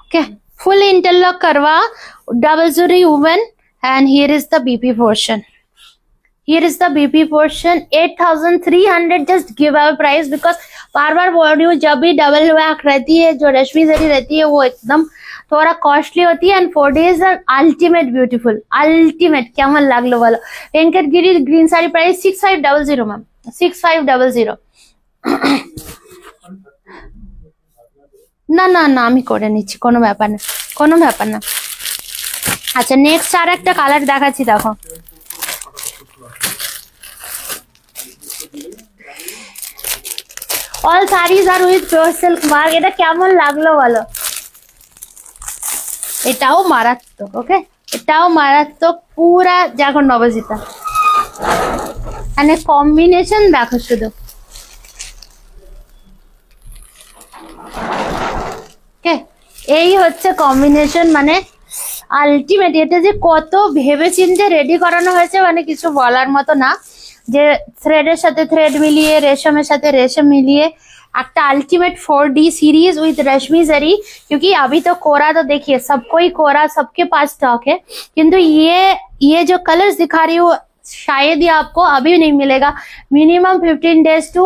ওকে, ফুল इंटरलॉक करवा, double zari woven, and here is the BP portion. Here is the BP portion, 8,300 just give away price, because बार बार बोल रही हूँ, जब भी डबल वर्क रहती है, जो रेशमी जरी रहती है, वो एकदम थोड़ा कॉस्टली होती है। And 4D is the ultimate beautiful, ultimate। কেমন লাগলো বলো? Venkatagiri green sari price 6500 ma'am, 6500। না না না, আমি করে নিচ্ছি, কোনো ব্যাপার না, কোনো ব্যাপার না। আচ্ছা, নেক্সট আর একটা কালার দেখাচ্ছি, দেখো। All saris are with pure silk mark. এটা কেমন লাগলো বলো? এটাও মারাত্মক। ওকে, এটাও মারাত্মক, পুরা দেখো নবজিতা, মানে কম্বিনেশন দেখো শুধু। ওকে, এই হচ্ছে কম্বিনেশন, মানে আলটিমেট। এটা যে কত ভেবে চিন্তে রেডি করানো হয়েছে, মানে কিছু বলার মতো না। যে থ্রেডের সাথে থ্রেড মিলিয়ে, রেশমের সাথে রেশম মিলিয়ে একটা अल्टीमेट 4D सीरीज विद रेशमी जरी। क्योंकि अभी तो कोरा तो देखिए सबको ही कोरा, सबके पास स्टॉक है, किंतु ये जो कलर्स दिखा रही हूँ शायद ही आपको अभी नहीं मिलेगा। मिनिमम 15 डेज टू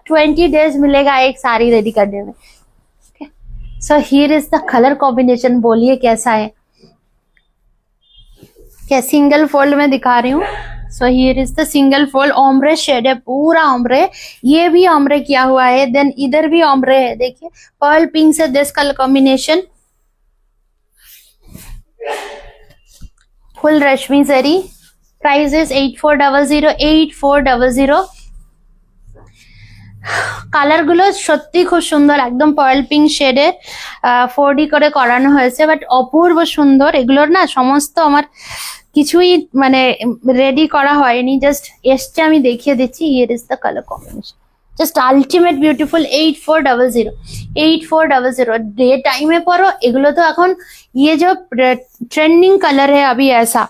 20 डेज मिलेगा एक साड़ी रेडी करने में। So here is the colour combination, बोलिए कैसा है? क्या सिंगल फोल्ड में दिखा रही हूँ। So here is the single fold, ombre shade है, पूरा ओम्ब्रे। ये भी ओम्ब्रे किया हुआ है, देन इधर भी ओम्ब्रे है, देखिए पर्ल पिंक से दिस कलर कॉम्बिनेशन, फुल रेशमी जरी। Price is 8400, 8400। কালার গুলো সত্যি খুব সুন্দর, একদম পার্ল পিঙ্ক শেডে 4D করে করানো হয়েছে, বাট অপূর্ব সুন্দর। এগুলোর না সমস্ত আমার কিছুই মানে রেডি করা হয়নি, জাস্ট এসছে আমি দেখিয়ে দিচ্ছি। Here is the colour combination, just ultimate beautiful. 8400, 8400। Day time में परो, এগুলো তো এখন ये जो ट्रेंडिंग कलर है अभी ऐसा,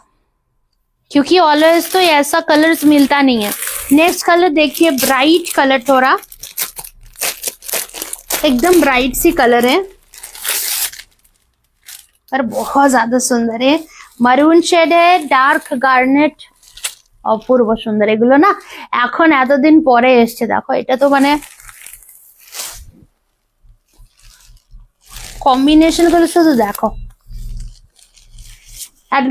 क्योंकि ऑलवेज तो ऐसा कलर्स मिलता नहीं है। नेक्स्ट कलर देखिए, ब्राइट कलर, थोड़ा एकदम ब्राइट सी कलर है और बहुत ज्यादा सुंदर है। মারুন শেডে ডার্ক গার্নেট, অপূর্ব সুন্দর। এগুলো না এখন এতদিন পরে এসছে, দেখো এটা তো মানে কম্বিনেশন গুলো শুধু দেখো, আর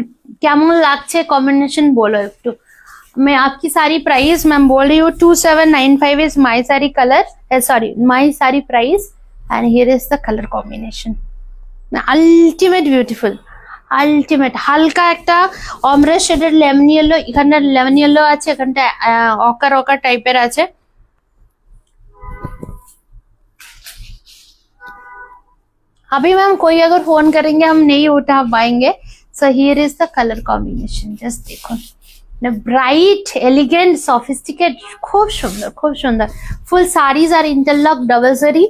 কেমন লাগছে কম্বিনেশন বলো একটু। मैं आपकी सारी प्राइस मैम बोल रही हूँ 2795 इज माई सारी कलर, सॉरी माई सारी price, and here is the colour combination, ultimate beautiful, ultimate. হালকা একটা অমরে শেডের লেমন ইয়েলো, এখানটা লেমন ইয়েলো আছে, এখানটা অকার অকার টাইপের আছে। अभी मैम कोई अगर फोन करेंगे हम नहीं उठा पाएंगे। So here is the colour combination, just देखो, ब्राइट एलिगेंट सॉफिस्टिकेट, खूब सुंदर खूब सुंदर। Full sarees are interlock double zari,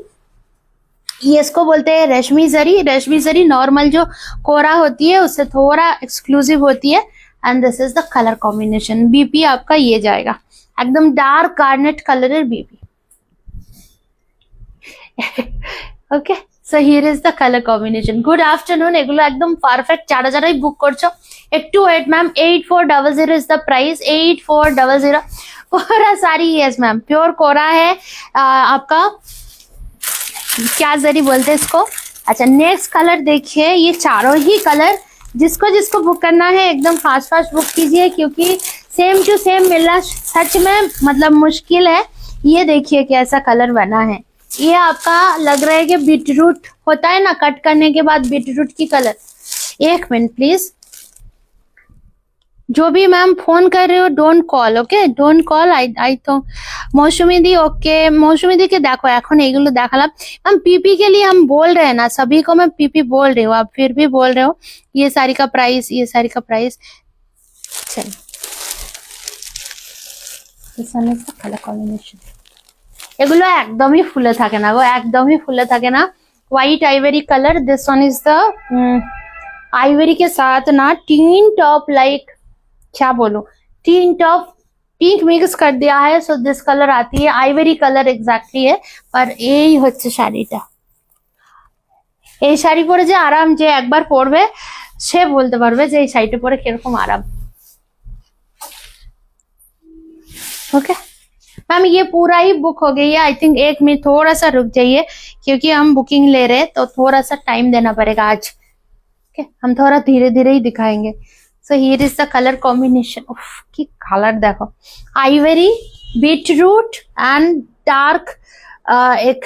ये इसको बोलते हैं रेशमी जरी। रेशमी जरी नॉर्मल जो कोरा होती है उससे थोड़ा एक्सक्लूसिव होती है। And this is the colour combination. BP आपका ये जाएगा, एकदम डार्क गार्नेट कलर है BP. Okay, so here is the colour combination. Good afternoon. এগুলো একদম পারফেক্ট, যারা যারাই বুক করছো একটু wait ma'am. 8400 is the price, 8400 kora sari. Yes ma'am, pure kora है आपका। क्या जरी बोलते हैं इसको। अच्छा, नेक्स्ट कलर देखिए, ये चारों ही कलर जिसको जिसको बुक करना है एकदम फास्ट फास्ट बुक कीजिए, क्योंकि सेम टू सेम मिलना सच में मतलब मुश्किल है। ये देखिए कैसा कलर बना है। ये आपका लग रहा है कि बीटरूट होता है ना, कट करने के बाद बीटरूट की कलर। एक मिनट प्लीज, जो भी मैम फोन कर रहे हो don't call, okay, don't call. आई तो मौसमी दी, ओके मौसमी दी के देखो এখন এগুলো দেখালাম मैम। पीपी के लिए हम बोल रहे हैं ना, सभी को मैं पीपी बोल रही हूँ, आप फिर भी बोल रहे हो ये साड़ी का प्राइस, ये साड़ी का प्राइस। चलिए, কালার কম্বিনেশন এগুলো একদমই ফুলে থাকে না গো, একদমই ফুলে থাকে না। White ivory colour, this one is the Ivory के साथ ना टीन टॉप, लाइक क्या बोलूं, टीन टॉप पिंक मिक्स कर दिया है। सो दिस कलर आती है, आइवरी कलर एग्जैक्टली है। पर এই হচ্ছে শাড়িটা। এই শাড়ি পরে যে আরাম, যে একবার পরবে সে বলতে পারবে যে এই শাড়িটা পরে কিরকম আরাম। ओके मैम, ये पूरा ही बुक हो गई है। आई थिंक एक मिनट थोड़ा सा रुक जाइए, क्योंकि हम बुकिंग ले रहे हैं तो थोड़ा सा टाइम देना पड़ेगा आज। ओके, हम थोड़ा धीरे धीरे ही दिखाएंगे। So here is the colour combination. उफ, की कलर देखो, आइवरी, बीटरूट एंड डार्क एक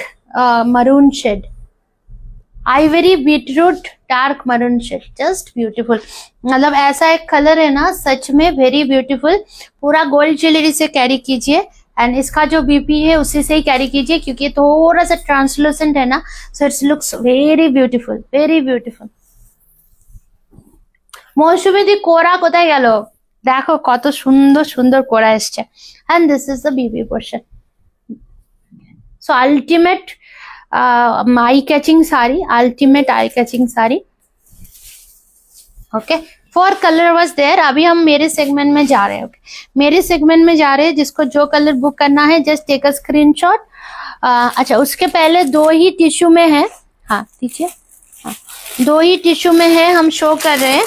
maroon shade. Ivory, beetroot, dark maroon shade, just beautiful. मतलब ऐसा एक कलर है ना, सच में वेरी ब्यूटीफुल। पूरा गोल्ड ज्वेलरी से कैरी कीजिए, एंड इसका जो बीपी है उसी से ही कैरी कीजिए, क्योंकि थोड़ा सा ट्रांसलूसेंट है ना। So it's looks very beautiful, very beautiful. Mousumi di kora কোথায় গেল? দেখো কত সুন্দর সুন্দর কোরা এসছে। And this is the BB portion. So ultimate eye catching sari, ultimate eye catching sari. Okay, 4 colour was there. अभी हम मेरे सेगमेंट में जा रहे हैं। ओके, मेरे सेगमेंट में जा रहे हैं। जिसको जो कलर बुक करना है जस्ट टेक अ स्क्रीनशॉट। अच्छा, उसके पहले 2 ही टिश्यू में है। हाँ दीजिए, हाँ 2 ही टिश्यू में है, हम शो कर रहे हैं।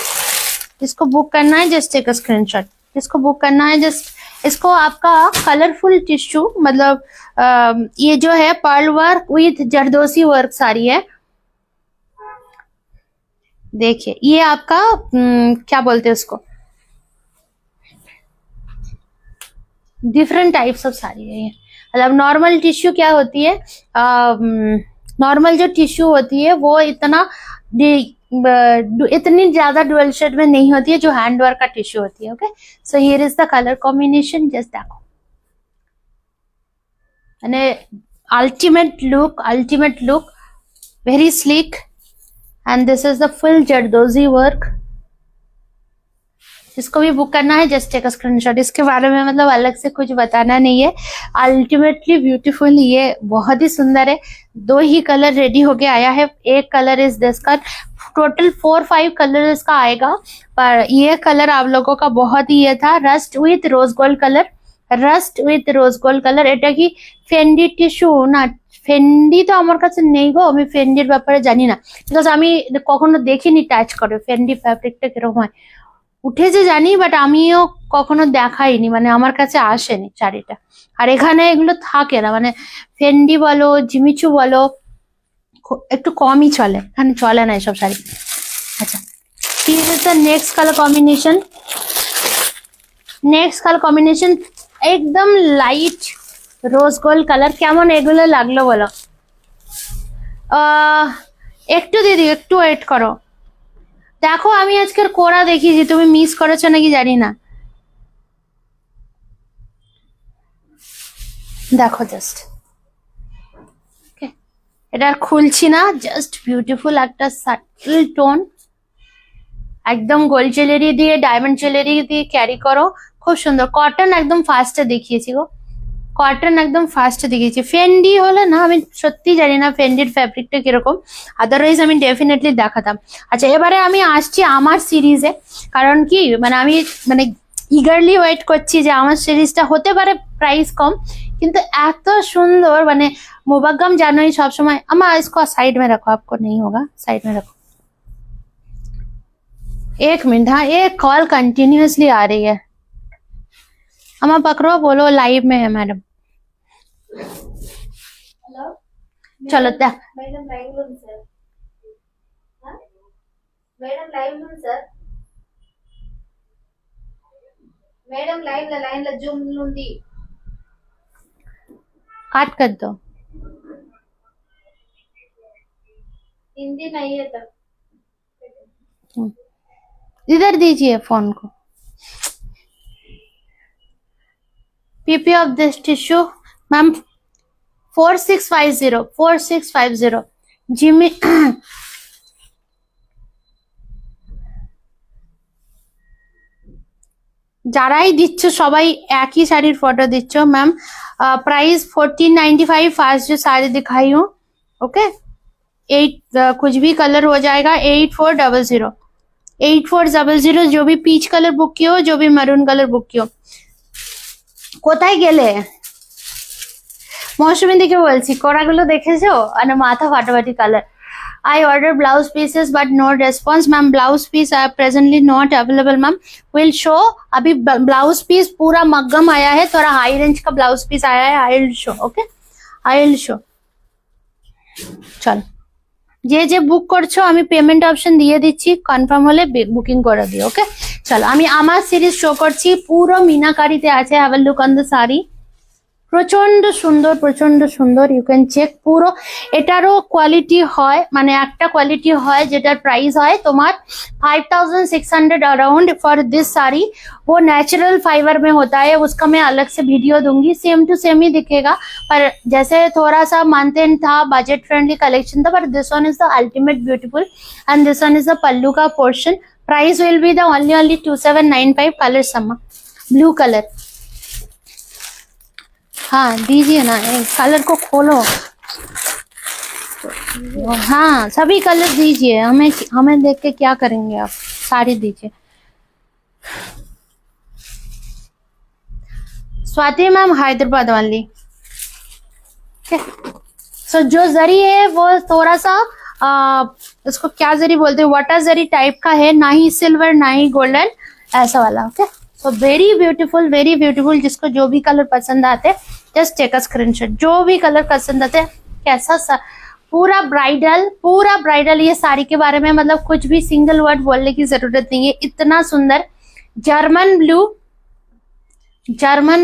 जिसको बुक करना है जस्ट टेक अ स्क्रीनशॉट। जिसको बुक करना है जस्ट, इसको आपका कलरफुल टिश्यू, मतलब ये जो है pearl work with zardozi work sari है। देखिए, ये आपका क्या बोलते हैं उसको, डिफरेंट टाइप्स ऑफ साड़ी है ये। मतलब नॉर्मल टिश्यू क्या होती है, नॉर्मल जो टिश्यू होती है वो इतनी ज्यादा डुअल शेड में नहीं होती है जो हैंड वर्क का टिश्यू होती है। Okay, so here is the colour combination, just देखो। અને ultimate look, very sleek, and this is the full zardozi work। जिसको भी बुक करना है जस्ट टेक अ स्क्रीनशॉट। इसके बारे में मतलब अलग से कुछ बताना नहीं है, अल्टीमेटली ब्यूटीफुल। ये बहुत ही सुंदर है। 2 ही कलर रेडी होके आया है। एक कलर इज दिस का, टोटल 4-5 कलर इसका आएगा, पर ये कलर आप लोगों का बहुत ही ये था, rust with rose gold colour. Rust with rose gold colour. এটা কি ফেন্ডি টিস্যু না? ফেন্ডি তো আমার কাছে নেই গো, আমি ফেন্ডির ব্যাপারে জানি না, বিকজ আমি কখনো দেখিনি টাচ করে ফেন্ডি ফ্যাব্রিকটা কিরকম হয়। উঠেছে জানি, বাট আমিও কখনো দেখাইনি, মানে আমার কাছে আসেনি শাড়িটা। আর এখানে এগুলো থাকে না, মানে ফেন্ডি বলো জিমিচু বলো একটু কমই চলে, এখানে চলে না এসব শাড়ি। আচ্ছা, ঠিক আছে, next colour combination. Next colour combination একদম লাইট রোজ গোল্ড কালার। কেমন এগুলো লাগলো বলো? একটু দিদি একটু ওয়েট করো। দেখো, আমি আজকের কোরা দেখিয়েছি, তুমি মিস করেছো নাকি জানি না। দেখো জাস্ট, এটা আর খুলছি না, জাস্ট বিউটিফুল একটা সাটল টোন। একদম গোল্ড জুয়েলারি দিয়ে, ডায়মন্ড জুয়েলারি দিয়ে ক্যারি করো, খুব সুন্দর। কটন একদম ফার্স্টে দেখিয়েছি গো, কটন একদম ফার্স্ট দেখিয়েছি। ফেন্ডি হলে না আমি সত্যি জানি না ফেন্ডির ফ্যাব্রিকটা কিরকম, আদারওয়াইজ আমি ডেফিনেটলি দেখাতাম। আচ্ছা এবারে আমি আসছি আমার সিরিজে, কারণ কি মানে আমি মানে ইগারলি ওয়েট করছি যে আমার সিরিজটা হতে পারে প্রাইস কম, কিন্তু এত সুন্দর মানে मुबग्गम জানোই সবসময়। अम्मा इसको साइड में रखो, आपको नहीं होगा, साइड में रखो। एक मिनट, हाँ एक कॉल कंटिन्यूअसली आ रही है। अम्मा पकड़ो, बोलो लाइव में है मैडम। हेलो चलो दा మేడం లైవ్ లో ఉంది సార్ మేడం లైవ్ లో ఉంది సార్ మేడం లైన్ లో జూమ్ లో ఉంది काट कर दो। हिंदी नहीं है तब इधर दीजिए फोन को। PP of this tissue ma'am 4650 Jimmy যারাই দিচ্ছ সবাই একই শাড়ির ফটো দিচ্ছ मैम। प्राइस 1495 फास्ट जो साड़ी दिखाई हूँ। ओके 8 कुछ भी कलर हो जाएगा 8400 8400। जो भी पीच कलर बुक की हो, जो भी मैरून कलर बुक की हो। কোথায় গেলে মৌসুমী দিকে বলছি, কোড়াগুলো দেখেছো? মানে মাথা ফাটাফাটি colour. I ordered blouse pieces but no response ma'am. Blouse piece are presently not available ma'am. will show अभी ब्लाउज पीस पूरा मग्गम आया है, थोड़ा हाई रेंज का ब्लाउज पीस आया है। I will show, okay I will show। চল যে যে বুক করছো আমি পেমেন্ট অপশন দিয়ে দিচ্ছি, কনফার্ম হলে বুকিং করে দিও। ওকে চলো আমি আমার সিরিজ শো করছি, পুরো মিনাকারিতে আছে। Have a look on the sari, প্রচন্ড সুন্দর প্রচন্ড সুন্দর। ইউ ক্যান চেক পুরো। এটারও কোয়ালিটি হয়, মানে একটা কোয়ালিটি হয় যেটার প্রাইস হয় তোমার 5600 अराउंड फॉर दिस साड़ी। वो नेचुरल फाइबर में होता है, उसका मैं अलग से वीडियो दूंगी। सेम टू सेम ही दिखेगा, पर जैसे थोड़ा सा मानतेन था, बजट फ्रेंडली कलेक्शन था, पर this one is the ultimate beautiful and this one is the pallu का portion. Price will be the only 2795। Colour सम्मा ब्लू कलर। हाँ दीजिए ना, कलर को खोलो। हाँ सभी कलर दीजिए, हमें देख के क्या करेंगे आप। साड़ी दीजिए। स्वाति मैम हैदराबाद वाली। सो जो जरी है वो थोड़ा सा इसको क्या जरी बोलते हैं, वाटर जरी टाइप का है, ना ही सिल्वर ना ही गोल्डन, ऐसा वाला। Okay so very beautiful very beautiful. जिसको जो भी कलर पसंद आते जस्ट टेक अ स्क्रीनशॉट। जो भी कलर पसंद आते कैसा सा पूरा ब्राइडल ये साड़ी के बारे में मतलब कुछ भी सिंगल वर्ड बोलने की जरूरत नहीं है। इतना सुंदर जर्मन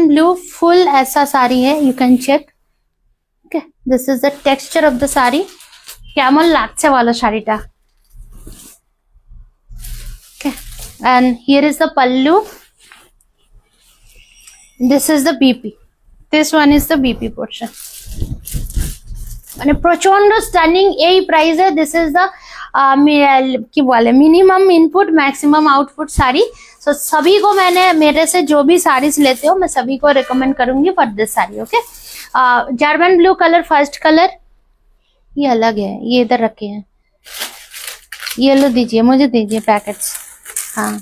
ब्लू फुल ऐसा साड़ी है, you can check. Okay this is the texture of the sari. কেমন লাগছে বলো শাড়িটা? Okay and here is the pallu, this is the BP, this one is the BP portion. মানে প্রচন্ড স্টানিং এই প্রাইসে। দিস ইজ দ্য কি বলে minimum input maximum output sari. So सभी को मैंने मेरे से जो भी साड़ीज लेते हो मैं सभी को रिकमेंड करूंगी for this sari. Okay German blue colour first colour, ये अलग है, ये इधर रखे हैं। ये लो दीजिए, मुझे दीजिए पैकेट्स। हाँ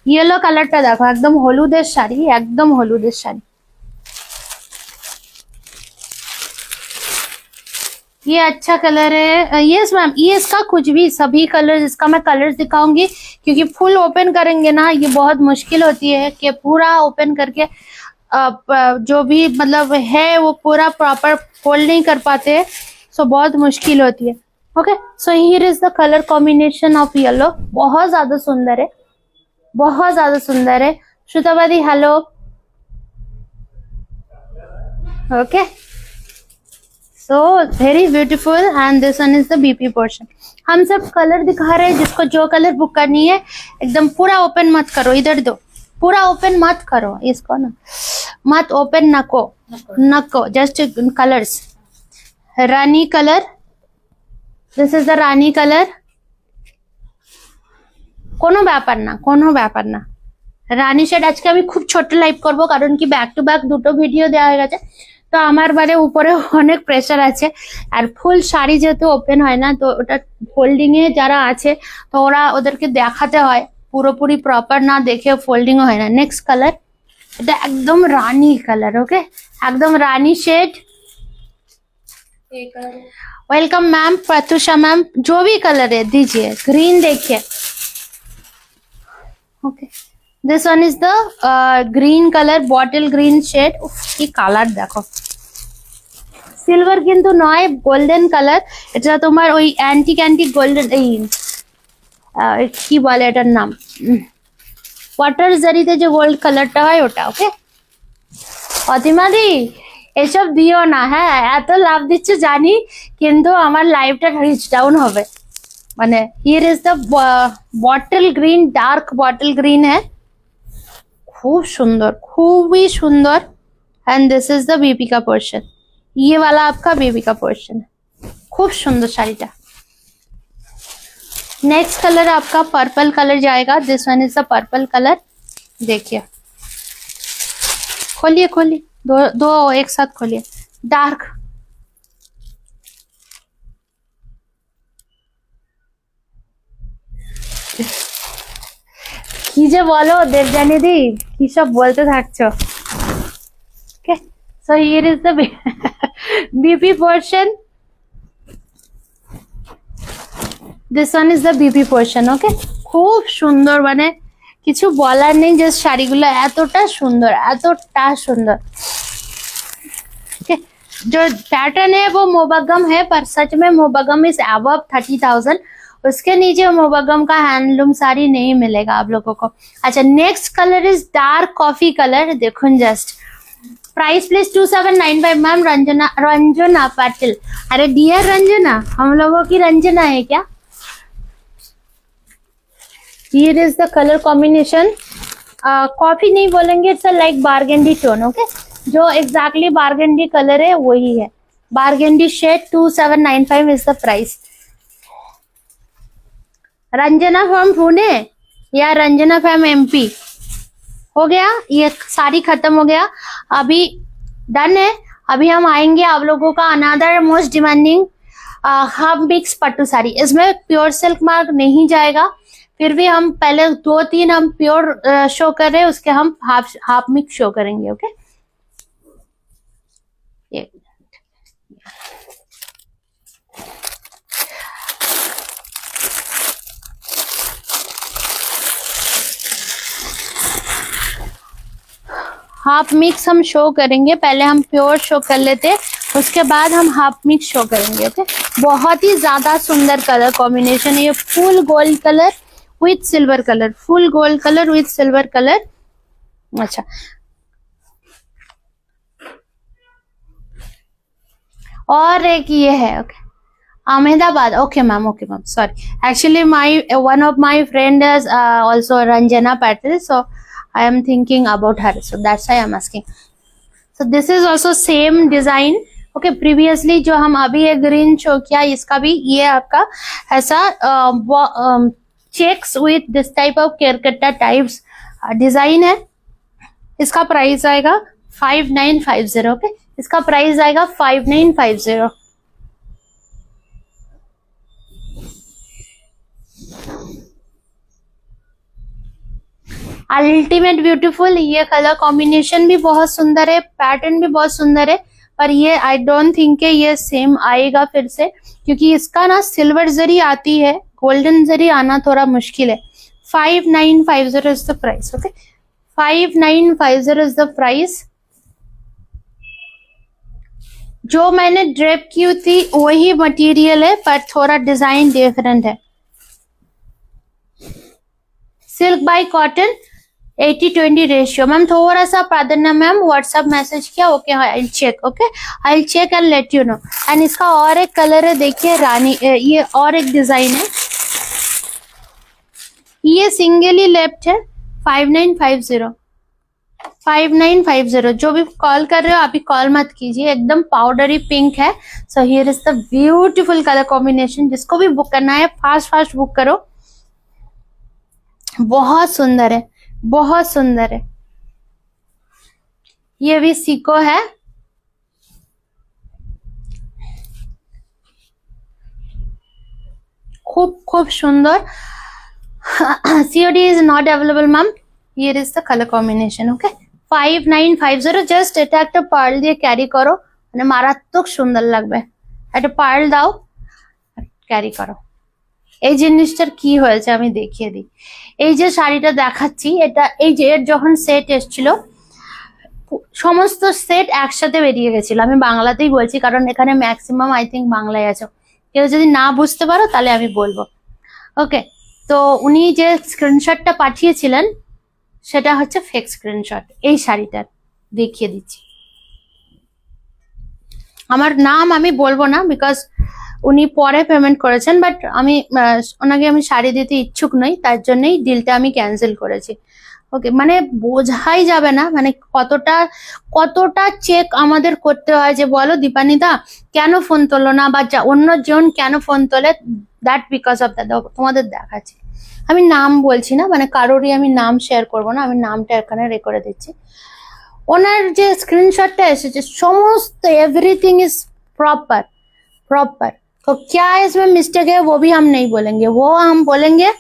येलो कलरটা দেখো, একদম হলুদের শাড়ি, একদম হলুদের শাড়ি। ये अच्छा कलर है। यस मैम, ये इसका कुछ भी सभी कलर्स, इसका मैं कलर्स दिखाऊंगी क्योंकि फुल ओपन करेंगे ना ये बहुत मुश्किल होती है कि पूरा ओपन करके जो भी मतलब है वो पूरा प्रॉपर फोल्ड नहीं कर पाते, सो बहुत मुश्किल होती है। Okay so here is the colour combination of yellow. बहुत ज्यादा सुंदर है, बहुत ज्यादा सुंदर है। श्रुतावादी hello. Okay so very beautiful and this one is the BP portion. हम सब कलर दिखा रहे हैं, जिसको जो कलर बुक करनी है एकदम पूरा ओपन मत करो, इधर दो, पूरा ओपन मत करो इसको ना, मत ओपन नको just colours. Rani colour, this is the Rani colour. কোনো ব্যাপার না রানী শেড আজকে আমি খুব ছোট লাইভ করব, কারণ কি ব্যাক টু ব্যাক দুটো ভিডিও দেওয়া হয়ে গেছে, তো আমার মানে উপরে অনেক প্রেশার আছে। আর ফুল শাড়ি যেহেতু ওপেন হয় না, তো ওটা ফোল্ডিং এ যারা আছে তো ওদেরকে দেখাতে হয়, পুরোপুরি প্রপার না দেখে ফোল্ডিং হয় না। নেক্সট কালার, এটা একদম রানী কালার, ওকে, একদম রানী शेड। एक वेलकम मैम, प्रत्युषा मैम, जो भी कलर है दीजिए। ग्रीन देखिए, okay, this one is the green colour, bottle green shade. की কালার দেখো, সিলভার কিন্তু নয়, গোল্ডেন কালার। এটা তোমার ওই অ্যান্টিক গোল্ডেন, এই কি বলে এটার নাম, ওয়াটার জারিতে যে গোল্ড কালারটা হয় ওটা, ওকে। অতিমা দি এসব দিও না, হ্যাঁ, এত লাভ দিচ্ছ জানি, কিন্তু আমার লাইফটা রিচ ডাউন হবে। মানে here is the bottle green, dark bottle green है, खूब सुंदर, खूब ही सुंदर। एंड दिस इज द बीबी का पोर्शन, ये वाला आपका बेबी का पोर्शन है, खूब सुंदर साड़ीटा। नेक्स्ट कलर आपका पर्पल कलर जाएगा, this one is the purple colour. देखिए, खोलिए खोलिए, दो एक साथ खोलिए। डार्क, কি যে বলো দেবজানি দি, কি সব বলতে থাকছো। Okay, so here is the BP portion, this one is the BP portion, okay. খুব সুন্দর, মানে কিছু বলার নেই, জাস্ট শাড়িগুলো এতটা সুন্দর, এতটা সুন্দর। जो पैटर्न है वो मोबगम है, पर सच में मोबगम इज अबव 30,000। उसके नीचे मोबगम का हैंडलूम साड़ी नहीं मिलेगा आप लोगों को। अच्छा, next colour is dark coffee colour, देखो just. Price please 2795 ma'am. Ranjana Patil, अरे डियर रंजना, हम लोगों की रंजना है क्या? Here is the color combination, कॉफी नहीं बोलेंगे, it's like burgundy tone, okay. जो एग्जैक्टली बारगेंडी कलर है वही है, burgundy shade. 2795 is the price. Ranjana from Pune या रंजना फ्रॉम एमपी, हो गया, ये सारी खत्म हो गया, अभी डन है। अभी हम आएंगे आप लोगों का another most demanding half mix pattu sari. इसमें प्योर सिल्क मार्क नहीं जाएगा, फिर भी हम पहले 2-3 हम प्योर शो कर रहे हैं, उसके हम हाफ मिक्स शो करेंगे, ओके। हाफ मिक्स हम शो करेंगे, पहले हम प्योर शो कर लेते, उसके बाद हम हाफ मिक्स शो करेंगे, ओके। बहुत ही ज्यादा सुंदर कलर कॉम्बिनेशन है ये, full gold colour with silver colour, full gold colour with silver colour. अच्छा, और एक ये है, okay, Ahmedabad, okay ma'am, okay ma'am, sorry, actually my one of my friend is also Ranjana Patil, so I am thinking about her, so that's why I am asking. So this is also same design, okay। previously जो हम अभी एक green show किया, इसका भी ये आपका ऐसा checks with this type of केरकट्टा टाइप्स डिजाइन है। इसका प्राइस आएगा 5950, ओके। इसका प्राइस आएगा 5950। अल्टीमेट ब्यूटीफुल, ये कलर कॉम्बिनेशन भी बहुत सुंदर है, पैटर्न भी बहुत सुंदर है, पर ये आई डोंट थिंक के ये सेम आएगा फिर से, क्योंकि इसका ना सिल्वर जरी आती है, गोल्डन जरी आना थोड़ा मुश्किल है। 5950 is the price, okay. 5950 is the price. जो मैंने ड्रेप की थी वही मटेरियल है, पर थोड़ा डिजाइन डिफरेंट है। Silk by cotton 80-20 ratio. Ma'am थोड़ा सा प्राधान्य मैम व्हाट्सएप मैसेज किया, okay, I check, okay, I check and let you know. And इसका और एक कलर है, देखिए रानी, ये और एक डिजाइन है, ये सिंगली लेफ्ट है। 5950। जो भी कॉल कर रहे हो अभी कॉल मत कीजिए, एकदम पाउडरी पिंक है। सो here is the beautiful colour combination, जिसको भी बुक करना है फास्ट फास्ट बुक करो, बहुत सुंदर है, बहुत सुंदर है। ये भी सीको है, खूब खूब सुंदर। COD is not available ma'am. Here is the colour combination. Okay 5950। Just এটা একটা পার্ল দিয়ে ক্যারি করো, মানে মারাত্মক সুন্দর লাগবে। একটা পার্ল দাও, ক্যারি করো। এই জিনিসটার কি হয়েছে আমি দেখিয়ে দিই। এই যে শাড়িটা দেখাচ্ছি, এটা এই যে এর যখন সেট এসেছিল, সমস্ত সেট একসাথে বেরিয়ে গেছিল। আমি বাংলাতেই বলছি কারণ এখানে ম্যাক্সিমাম আই থিঙ্ক বাংলায় আছে। কেউ যদি না বুঝতে পারো তাহলে আমি বলবো। ওকে, তো উনি যে স্ক্রিনশটটা পাঠিয়েছিলেন সেটা হচ্ছে ফেক স্ক্রিনশট। এই শাড়িটার দেখিয়ে দিচ্ছি। আমার নাম আমি বলবো না বিকজ উনি পরে পেমেন্ট করেছেন, বাট আমি ওনাকে আমি শাড়ি দিতে ইচ্ছুক নই, তার জন্যই ডিলটা আমি ক্যান্সেল করেছি। ওকে, মানে বোঝাই যাবে না মানে কতটা কতটা চেক আমাদের করতে হয়। যে বলো দীপানিদা কেন ফোন তোলো না, বা অন্যজন কেন ফোন তোলে, দ্যাট বিকজ অফ দ্যাট। তোমাদের দেখাচ্ছি, আমি নাম বলছি না, মানে কারোরই আমি নাম শেয়ার করবো না, আমি নামটা এখানে রেকর্ডে দিচ্ছি। ওনার যে স্ক্রিনশটটা এসেছে সমস্ত एवरीथिंग इज प्रॉपर प्रॉपर। तो क्या इसमें मिस्टेक है वो भी हम नहीं बोलेंगे, वो हम बोलेंगे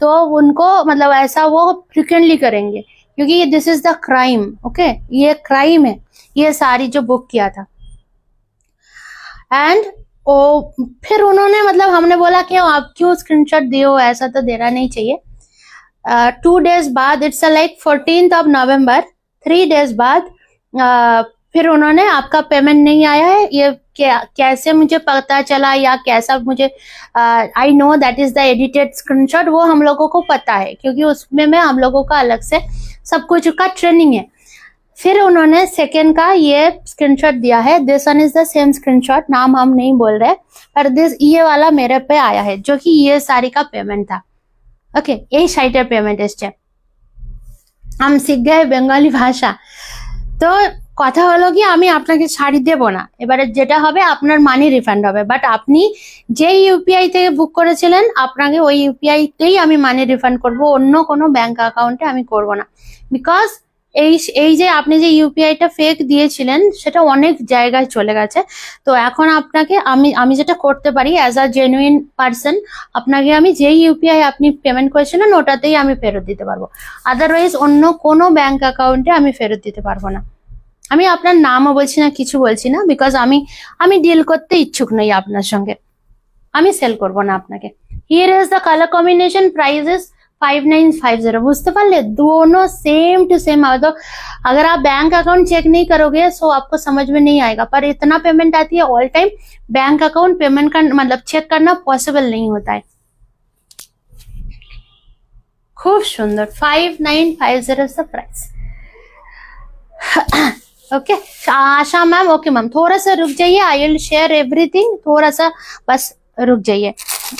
तो उनको मतलब ऐसा वो फ्रिक्वेंटली करेंगे क्योंकि this is the crime. Okay, ये क्राइम है ये सारी जो बुक किया था। एंड ओ फिर उन्होंने मतलब हमने बोला कि आप क्यों स्क्रीनशॉट दिए हो, ऐसा तो देना नहीं चाहिए। 2 days बाद, it's like 14th of November, 3 days बाद फिर उन्होंने आपका पेमेंट नहीं आया है, ये कैसे मुझे पता चला या कैसा मुझे I know that is the edited screenshot, वो हम लोगों को पता है क्योंकि उसमें में हम लोगों का अलग से सब कुछ का ट्रेनिंग है। फिर उन्होंने सेकेंड का ये स्क्रीनशॉट दिया है, this one is the same screenshot, नाम हम नहीं बोल रहे, पर दिस ये वाला मेरे पे आया है जो कि ये सारी का पेमेंट था। ओके, এই শাড়িটার পেমেন্ট এসছে। আমি শিখ গেছে বেঙ্গলি ভাষা। তো কথা হলো কি, আমি আপনাকে শাড়ি দেব না, এবারে যেটা হবে আপনার মানি রিফান্ড হবে, বাট আপনি যে ইউপিআই থেকে বুক করেছিলেন আপনাকে ওই ইউপিআই তেই আমি মানি রিফান্ড করব, অন্য কোনো ব্যাংক অ্যাকাউন্টে আমি করব না। বিকজ এই যে আপনি যে ইউপিআইটা ফেক দিয়েছিলেন সেটা অনেক জায়গায় চলে গেছে। তো এখন আপনাকে আমি যেটা করতে পারি অ্যাজ আ জেনুইন পার্সন, আপনাকে আমি যেই ইউপিআই আপনি পেমেন্ট করেছিলেন ওটাতেই আমি ফেরত দিতে পারবো, আদারওয়াইজ অন্য কোনো ব্যাংক অ্যাকাউন্টে আমি ফেরত দিতে পারবো না। আমি আপনার নামও বলছি না, কিছু বলছি না, বিকজ আমি ডিল করতে ইচ্ছুক নই আপনার সঙ্গে, আমি সেল করব না আপনাকে। Here is the colour combination, price is 5950। बुझते पारले, दोनों सेम टू सेम। तो अगर आप बैंक अकाउंट चेक नहीं करोगे सो आपको समझ में नहीं आएगा, पर इतना पेमेंट आती है all time, bank account payment का मतलब चेक करना पॉसिबल नहीं होता है। खूब सुंदर, 5950 the price. Okay Asha ma'am, okay ma'am थोड़ा सा रुक जाइए, आई विल शेयर एवरीथिंग, थोड़ा सा बस रुक जाइए।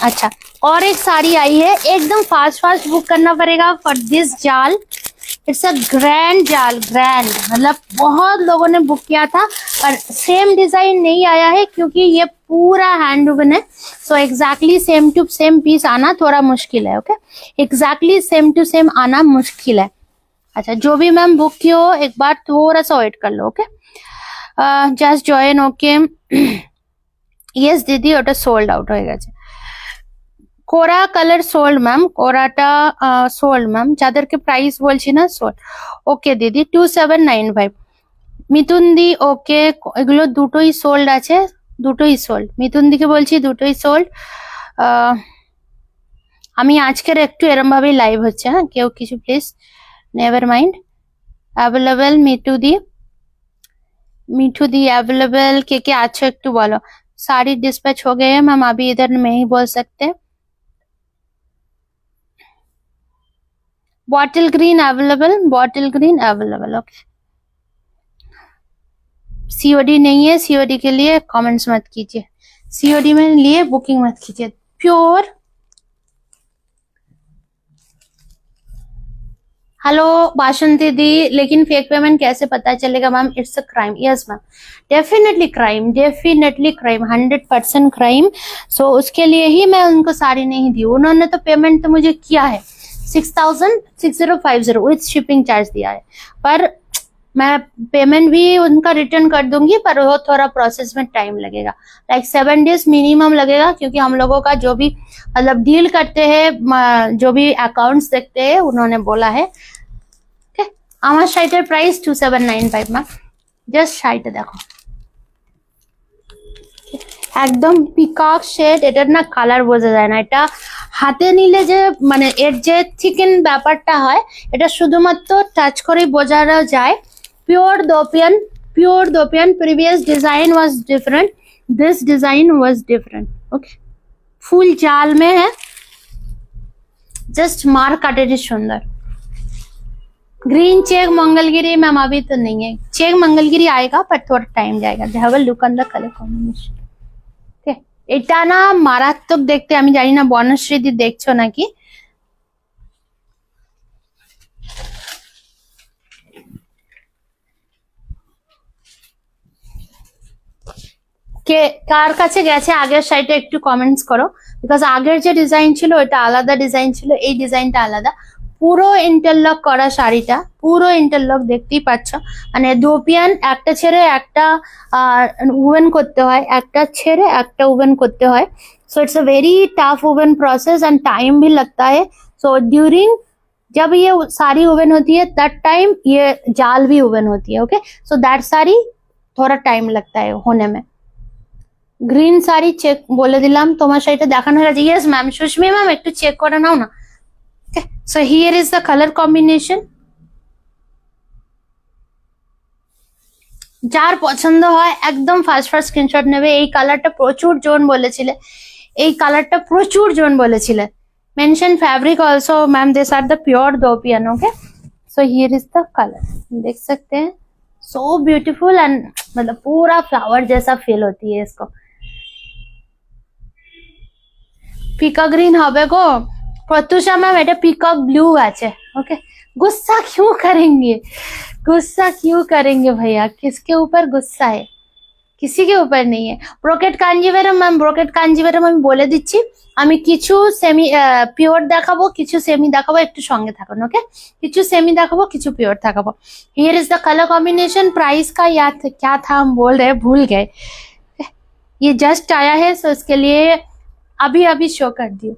अच्छा, और एक साड़ी आई है, एकदम फास्ट बुक करना पड़ेगा फॉर दिस जाल। इट्स अ ग्रैंड जाल, ग्रैंड मतलब बहुत लोगों ने बुक किया था पर सेम डिजाइन नहीं आया है क्योंकि ये पूरा हैंडवूवन है। So exactly same to same piece आना थोड़ा मुश्किल है। Okay, exactly same to same आना मुश्किल है। अच्छा, जो भी मैम बुक की हो एक बार थोड़ा सा वेट कर लो। Okay, just join. Okay yes দিদি, ওটা সোল্ড আউট হয়ে গেছে। কোরা কালার সোল্ড ম্যাম, কোরাটা সোল্ড ম্যাম, যাদেরকে প্রাইস বলছি না সোল্ড। ওকে দিদি 2795। মিথুন দি ওকে, এগুলো দুটোই সোল্ড আছে, দুটোই সোল্ড। মিথুন দিকে বলছি দুটোই সোল্ড। আমি আজকের একটু এরম ভাবেই লাইভ হচ্ছে, হ্যাঁ কেউ কিছু please never mind. Available Mithu the available के আছো একটু বলো। सारी डिस्पैच हो गए हैं मैम, अभी इधर नहीं बोल सकते। Bottle green available. Okay, COD नहीं है, सीओडी के लिए कमेंट्स मत कीजिए, सीओडी में लिए बुकिंग मत कीजिए। प्योर हेलो बासंती दी, लेकिन फेक पेमेंट कैसे पता चलेगा ma'am? It's a crime. Yes ma'am, definitely crime, 100% crime. So उसके लिए ही मैं उनको साड़ी नहीं दी, उन्होंने तो पेमेंट तो मुझे किया है, 6050 विथ शिपिंग चार्ज दिया है, पर मैं पेमेंट भी उनका रिटर्न कर दूंगी, पर वो थोड़ा प्रोसेस में टाइम लगेगा, लाइक 7 डेज मिनिमम लगेगा, क्योंकि हम लोगों का जो भी मतलब डील करते हैं, जो भी अकाउंट्स देखते हैं, उन्होंने बोला है। ओके, আমার শাড়িটার প্রাইস 2795 মা, জাস্ট শাড়িটা দেখো, একদম পিকক শেড, এটার না কালার বোঝা যায় না, এটা হাতে নিলে যে মানে এর যে থিকেন ব্যাপারটা হয়, এটা শুধুমাত্র টাচ করেই বোঝা যায়। Pure dupion, previous design was different, this design was different. Okay, full जाल में है, जस्ट मार काटेड सुंदर। ग्रीन चेक मंगलगिरी मैम अभी तो नहीं है, चेक मंगलगिरी आएगा पर थोड़ा टाइम जाएगा। Have a look on the colour combination. Okay, এটা না মারাত্মক দেখতে, আমি জানি না বনশ্রীদি দেখছো নাকি। কে কার কাছে গেছে আগের শাড়িটা একটু কমেন্টস করো, বিকজ আগের যে ডিজাইন ছিল ওটা আলাদা ডিজাইন ছিল, এই ডিজাইনটা আলাদা। পুরো ইন্টারলক করা শাড়িটা, পুরো ইন্টারলক দেখতেই পাচ্ছ, মানে দোপিয়ান একটা ছেড়ে একটা ওভেন করতে হয়, একটা ছেড়ে একটা ওভেन করते हैं, so it's a very tough oven process and time भी लगता है। सो ड्यूरिंग जब ये सारी ओवन होती है दैट टाइम ये जाल भी ओवन होती है। ओके, सो दैट सारी थोड़ा टाइम लगता है होने में। গ্রিন শাড়ি চেক বলে দিলাম, তোমার শাড়িটা দেখানো হয়ে গেছে। ইয়েস ম্যাম, সুস্মি ম্যাম একটু চেক করে নাও না। Okay, so here is the colour combination. যার পছন্দ হয় একদম ফার্স্ট স্ক্রিনশট নেবে। এই কালারটা প্রচুর জন বলেছিলে, এই কালারটা প্রচুর জন বলেছিলে। Mention fabric also ma'am, this are the pure dupion. Okay, so here is the colour, देख सकते हैं, सो ब्यूटीफुल एंड मतलब पूरा फ्लावर जैसा फील होती है इसको। পিকক গ্রিন হবে গো প্রত্যুষা ম্যাম, এটা পিকক ব্লু আছে। ওকে, गुस्सा क्यों करेंगे, गुस्सा क्यों करेंगे भैया, किसके ऊपर गुस्सा है, किसी के ऊपर नहीं है। Brocade Kanjivaram ma'am, brocade Kanjivaram আমি বলে দিচ্ছি, আমি কিছু সেমি পিওর দেখাবো, কিছু সেমি দেখাবো, একটু সঙ্গে থাকুন। ওকে, কিছু সেমি দেখাবো, কিছু পিওর দেখাবো। Here is the colour combination. Price का याद क्या था हम बोल रहे, भूल गए। ये जस्ट आया है, सो इसके लिए अभी शो कर दियो।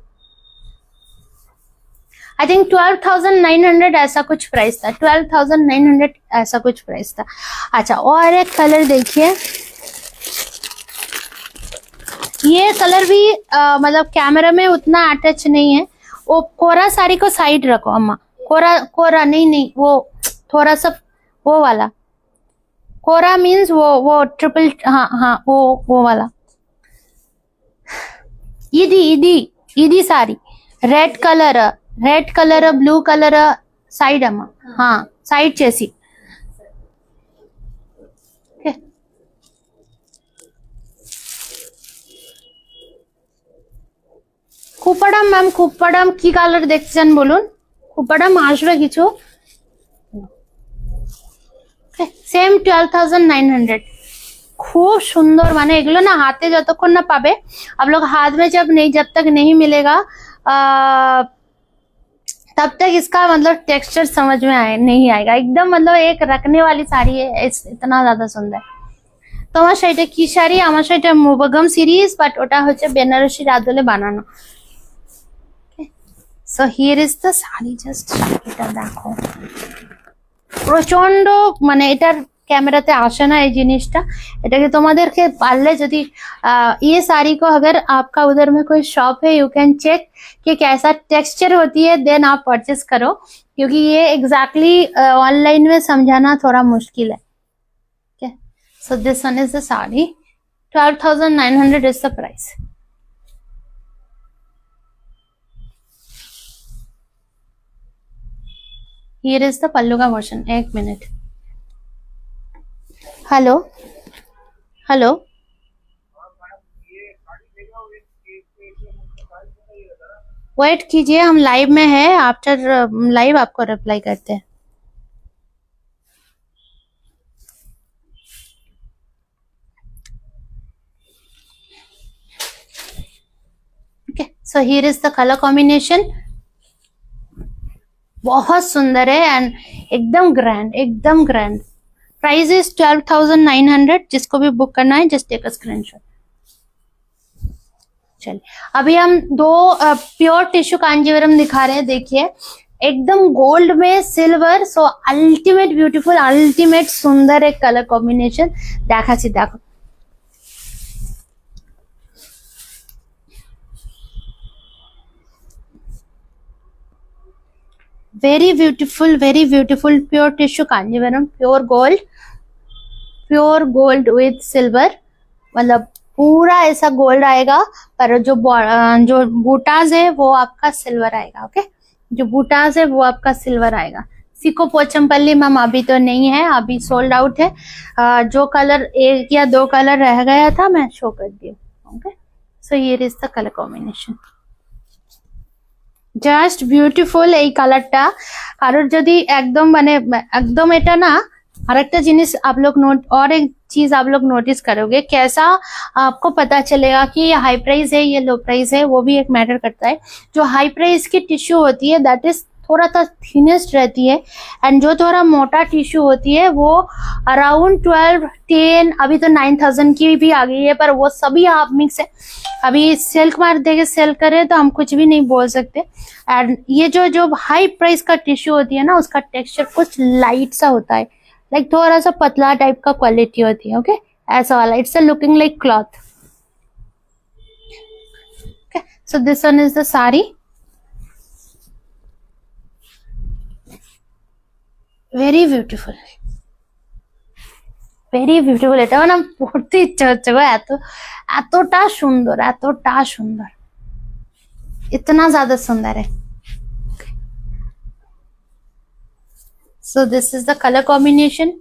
आई थिंक 12,900 ऐसा कुछ प्राइस था, 12,900 ऐसा कुछ प्राइस था। अच्छा, और एक कलर देखिए, ये कलर भी मतलब कैमरा में उतना अटैच नहीं है। वो कोरा साड़ी को साइड रखो अम्मा, कोरा नहीं, वो थोड़ा सा वो वाला कोरा मीन्स वो ट्रिपल, हाँ वो वाला इदी sari, red colour blue colour side अम्मा, हाँ साइड చేసి। কুপাডাম ম্যাম, কুপাডাম কি কালার দেখছেন বলুন, কুপাডাম আসবে কিছু। সেম 12,900, খুব সুন্দর, মানে এগুলো না হাতে যতক্ষণ না পাবে आप लोग हाथ में जब तक नहीं मिलेगा तब तक इसका मतलब टेक्सचर समझ में नहीं आएगा। एकदम मतलब एक रखने वाली साड़ी है, इतना ज्यादा सुंदर। তোমার শাড়িটা কি শাড়ি? আমার শাড়িটা মুবাগম সিরিজ, বাট ওটা হচ্ছে বেনারসি আদলে বানানো। So here is the sari, just এটা দেখো, প্রচন্ড মানে এটার कैमराते আসে না এই জিনিসটা। এটাকে তোমাদেরকে পারলে যদি ये साड़ी को अगर आपका उधर में कोई शॉप है, यू कैन चेक कि कैसा टेक्सचर होती है, देन आप परचेस करो, क्योंकि ये एग्जैक्टली ऑनलाइन में समझाना थोड़ा मुश्किल है। Okay, so this one is the sari, 12,900 is the price. Here is the pallu का वर्जन। एक मिनट, हेलो हेलो, वेट कीजिए, हम लाइव में है, आफ्टर लाइव आपको रिप्लाई करते हैं। Okay, so here is the colour combination. बहुत सुंदर है एंड एकदम ग्रैंड, एकदम ग्रैंड। Price is 12,900। जिसको भी बुक करना है जस्ट टेक अ स्क्रीनशॉट। चलिए अभी हम दो प्योर टिश्यू कांजीवरम दिखा रहे हैं। देखिए एकदम गोल्ड में silver, so ultimate beautiful, ultimate सुंदर एक कलर कॉम्बिनेशन। देखाচ্ছি देखो, very beautiful pure tissue Kanjeevaram, pure gold with silver. मतलब पूरा ऐसा गोल्ड आएगा, पर जो बूटाज है वो आपका सिल्वर आएगा। ओके, जो बूटाज है वो आपका सिल्वर आएगा। सिको पोचमपल्ली मैम अभी तो नहीं है, अभी सोल्ड आउट है। जो कलर 1 या 2 कलर रह गया था मैं शो कर दी। Okay, so here is the colour combination, just beautiful এই কালারটা। কারোর যদি একদম মানে একদম এটা না, আরেকটা জিনিস आप लोग नोट, और एक चीज आप लोग नोटिस करोगे, कैसा आपको पता चलेगा कि ये हाई प्राइस है ये लो प्राइस है, वो भी एक मैटर करता है। जो हाई प्राइस की टिश्यू होती है दैट इज थोड़ा सा थिनेस्ट रहती है, एंड जो थोड़ा मोटा टिश्यू होती है वो अराउंड 12, 10, अभी तो 9,000 की भी आ गई है, पर वो सभी आप मिक्स है। अभी सिल्क मार्क देके सेल करें तो हम कुछ भी नहीं बोल सकते। एंड ये जो हाई प्राइस का टिश्यू होती है ना, उसका टेक्सचर कुछ लाइट सा होता है, लाइक थोड़ा सा पतला टाइप का क्वालिटी होती है। ओके, ऐसा वाला, it's looking like cloth. Okay, so this one is the sari, very beautiful, very beautiful. এটা মানে পড়তে ইচ্ছা হচ্ছে গো, এতটা সুন্দর, এতটা সুন্দর, इतना ज्यादा सुंदर है। So this is the color combination.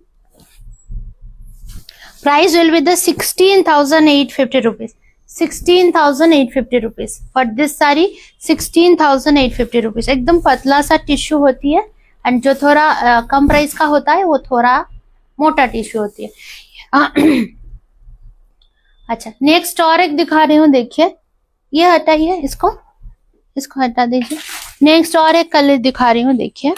Price will be the 16,850 rupees. 16,850 rupees for this sari, 16,850 rupees। एकदम पतला सा टिश्यू होती है, एंड जो थोड़ा कम प्राइस का होता है वो थोड़ा मोटा टिश्यू होती है। अच्छा, नेक्स्ट और एक दिखा रही हूँ। देखिए ये हटाइए, इसको हटा दीजिए। नेक्स्ट और एक कलर दिखा रही हूँ। देखिए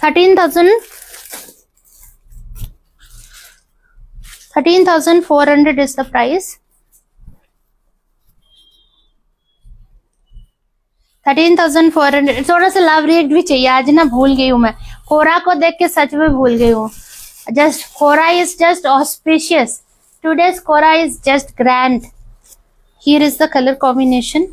$13,400 is the price। 13,400। थोड़ा सा लव रिएक्ट भी चाहिए आज ना, भूल गई हूँ मैं, कोरा को देख के सच में भूल गई हूँ। Just kora is just auspicious, today's kora is just grand. Here is the colour combination.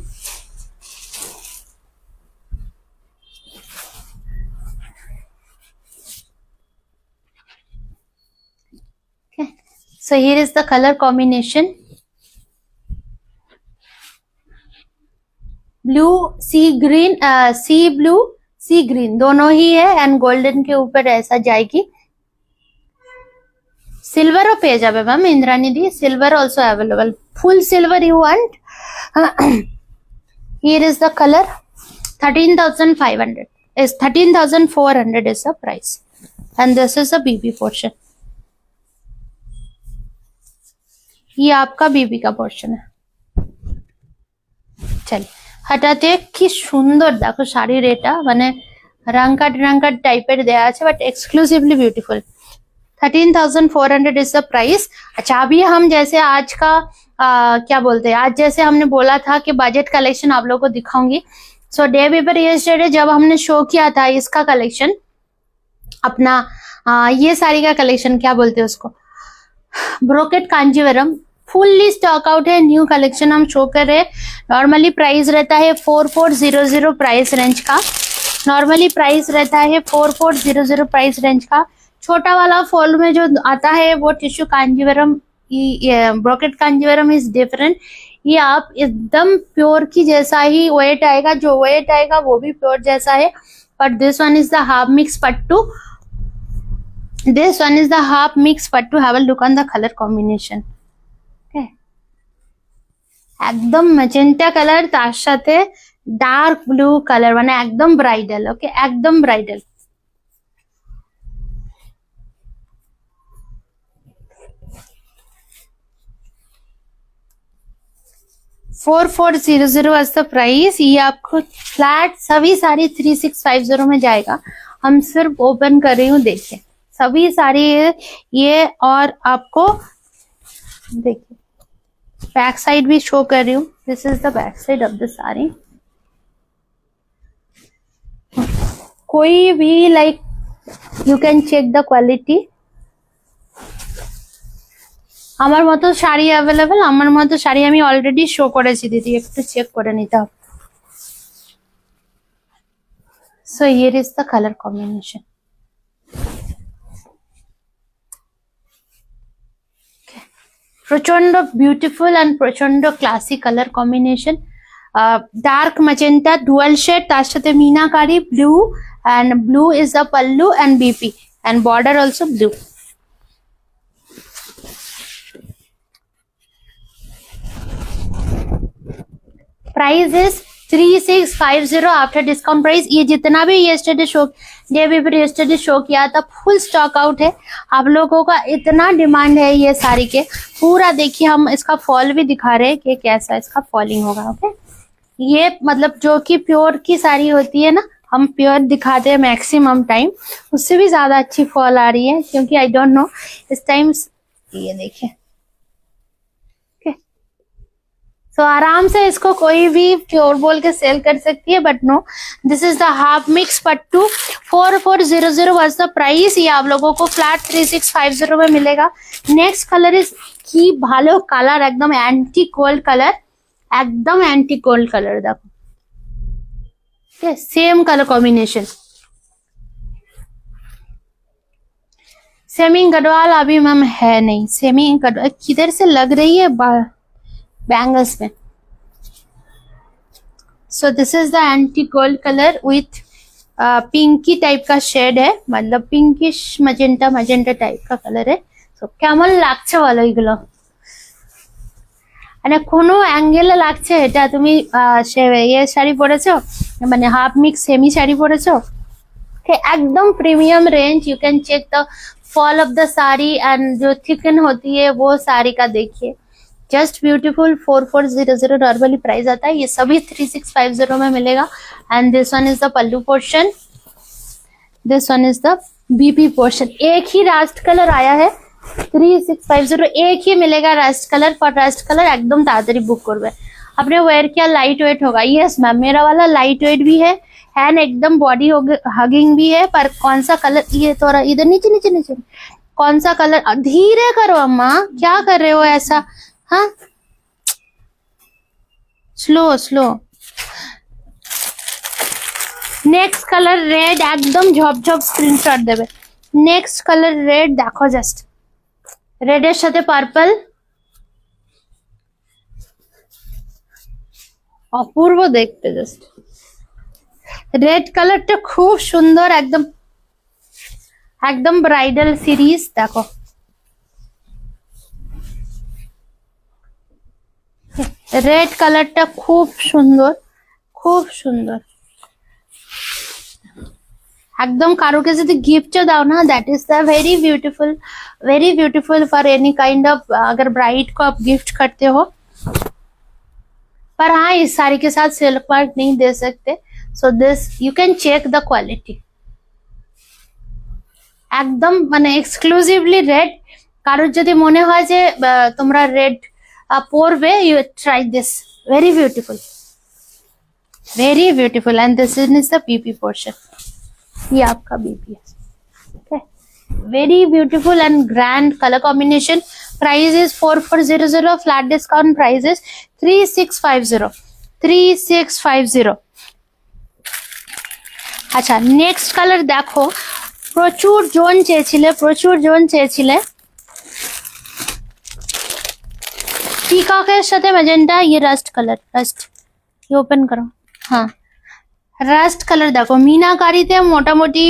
So here is the color combination, blue, sea green, sea blue, sea green दोनों ही है, एंड गोल्डन के ऊपर ऐसा जाएगी। सिल्वर पे जावे ma'am Indrani the, silver also available, full silver you want. Here is the color, 13,500 is 13,400 is the price, and this is the BB portion। ये आपका बीबी का पोर्शन है। चलिए हटाते, কি সুন্দর দেখো শাড়ির এটা, মানে রাঙ্কাট টাইপের দেয়া আছে, but exclusively beautiful. 13,400 is the price. अच्छा, अभी हम जैसे आज का क्या बोलते हैं, आज जैसे हमने बोला था कि बजट कलेक्शन आप लोगों को दिखाऊंगी। सो डे बिफोर यस्टरडे जब हमने शो किया था इसका कलेक्शन, अपना ये साड़ी का कलेक्शन, क्या बोलते हैं उसको, brocade Kanjeevaram, fully stock out है, न्यू कलेक्शन हम शो कर रहे हैं। नॉर्मली प्राइस रहता है 4400 प्राइस रेंज का, नॉर्मली प्राइस रहता है 4400 प्राइस रेंज का। छोटा वाला फॉल में जो आता है वो tissue Kanjeevaram, brocade Kanjeevaram is different. ये आप एकदम प्योर की जैसा ही वेट आएगा, जो वेट आएगा वो भी प्योर जैसा है, but this one is the half mix pattu. This one is the half mix pattu। Have a look on the color combination। Okay, একদম ম্যাজেন্টা কালার, তার সাথে ডার্ক ব্লু কালার, মানে একদম ব্রাইডাল। ওকে, একদম ব্রাইডাল। 4400 was the price. ये आपको flat सभी साड़ी 3650 में जाएगा। हम सिर्फ ओपन कर रही हूँ, देखिए सभी साड़ी ये। और आपको देखिए बैक साइड भी शो कर रही हूँ। This is the back side of the sari. कोई भी like you can check the quality. আমার মতো শাড়ি অ্যাভেলেবল, আমার মতো শাড়ি আমি অলরেডি শো করেছি দিদি, একটু চেক করে নিতে হবে। So here is the colour combination. প্রচন্ড বিউটিফুল এন্ড প্রচন্ড classy colour combination. Dark magenta dual shade, তার সাথে meenakari blue, and blue is the pallu and BP, and border also blue. Price is 3650 after discount price. ये जितना भी yesterday show, day before yesterday show किया था, full stock out है। आप लोगों का इतना डिमांड है ये साड़ी के, पूरा देखिए हम इसका फॉल भी दिखा रहे हैं कि कैसा इसका फॉलिंग होगा। ओके, ये मतलब जो कि प्योर की साड़ी होती है ना, हम प्योर दिखाते हैं मैक्सिमम टाइम, उससे भी ज्यादा अच्छी फॉल आ रही है, क्योंकि आई डोंट नो इस टाइम। ये देखिए तो आराम से इसको कोई भी प्योर बोल के सेल कर सकती है, but no, this is the half mix pattu. 4400 was the price. ये आप लोगों को फ्लैट 3650 में मिलेगा। नेक्स्ट कलर इज की भालो कलर, एकदम एंटी गोल्ड कलर, एकदम एंटी गोल्ड कलर। देखो same colour combination. Semi Garhwal अभी मैम है नहीं। सेमी गढ़वाल किधर से लग रही है बैंगल्स में। So this is the anti gold colour with pinky type का शेड है, मतलब पिंकिश मजेंटा मजेंटा टाइप का कलर है। सो কেমন লাগছে বলো এগুলো? মানে কোনো অ্যাঙ্গেলে লাগছে এটা? তুমি ये শাড়ি পরেছো, মানে হাফ মিক্স সেমি শাড়ি পরেছো, एकदम premium range. You can check the fall of the sari and जो थिकन होती है वो साड़ी का देखिए, जस्ट ब्यूटीफुल। 4400 नॉर्मली प्राइस आता है, ये सभी 3650 में मिलेगा। And this one is the pallu portion, this one is the BP portion. एक ही रास्ट कलर आया है 3650, एक ही मिलेगा रास्ट कलर। पर रास्ट कलर एकदम ताड़ाताड़ी बुक करबे। आपने वेयर किया लाइट वेट होगा। यस मैम, मेरा वाला लाइट वेट भी है एंड एकदम बॉडी हगिंग भी है। पर कौन सा कलर, ये थोड़ा इधर नीचे नीचे नीचे, कौन सा कलर? धीरे करो अम्मा, क्या कर रहे हो ऐसा? हाँ, slow slow. Next colour red, एकदम झप झप स्क्रीनशॉट देबे। नेक्स्ट कलर रेड देखो, जस्ट रेडের সাথে পার্পল, অপূর্ব দেখতে। জাস্ট রেড কালারটা খুব সুন্দর, একদম একদম ব্রাইডাল সিরিজ। দেখো রেড কালারটা খুব সুন্দর, খুব সুন্দর। एकदम কারোকে যদি गिफ्ट দাও ना, that is the very beautiful for any kind of, अगर ब्राइड को आप गिफ्ट करते हो। पर हाँ, इस साड़ी के साथ सिल्क मार्क नहीं दे सकते। So this you can check the quality. एकदम মানে এক্সক্লুসিভলি রেড। কারোর যদি মনে হয় যে তোমরা রেড পরবে, you try this. Very beautiful and this is the BP portion. ये आपका बीपी है। Okay, very beautiful and grand colour combination. Price is 4400, flat discount price is 3650। अच्छा, नेक्स्ट कलर देखो, প্রচুর জন চেয়েছিলে পিককের সাথে ম্যাজেন্টা। ये রাস্ট কালার, রাস্ট, ये ओपन करो। हाँ, রাস্ট কালার দেখো, মিনাকারিতে মোটামুটি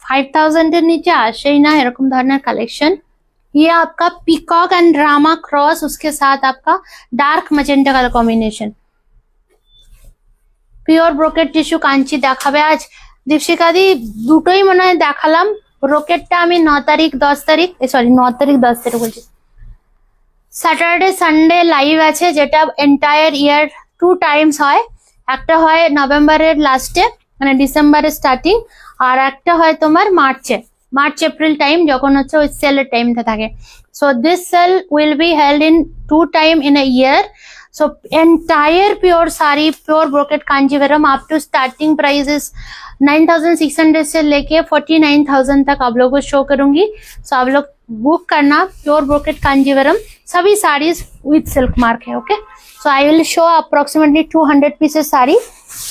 5000 এর নিচে আসেই না এরকম ধরনের কালেকশন। ये आपका पीकॉक एंड ड्रामा क्रॉस, उसके साथ आपका dark magenta colour combination. Pure brocade tissue Kanchi দেখাবে আজ দীপশিকা দি, দুটোই মনে হয় দেখালাম। ব্রোকেটটা আমি 9 তারিখ 10 তারিখ, সরি 9 তারিখ 10 তারিখ বলছি, স্যাটারডে সানডে লাইভ আছে, যেটা এন্টায়ার ইয়ার 2 টাইমস হয়। একটা হয় নভেম্বরের লাস্টে, মানে ডিসেম্বরের স্টার্টিং, আর একটা হয় তোমার মার্চ এপ্রিল টাইম, যখন হচ্ছে ওই সেলের টাইমটা থাকে। So this sale will be held in 2 time in a year. So entire pure sari, pure brocade Kanjeevaram up to starting price is 9,600 से लेके 49,000 तक आप लोगों को शो करूंगी। सो आप लोग बुक करना, प्योर ब्रोकेट कांजीवरम, सभी साड़ीज विथ सिल्क मार्क है। Okay, so I will show approximately 200 pieces sari.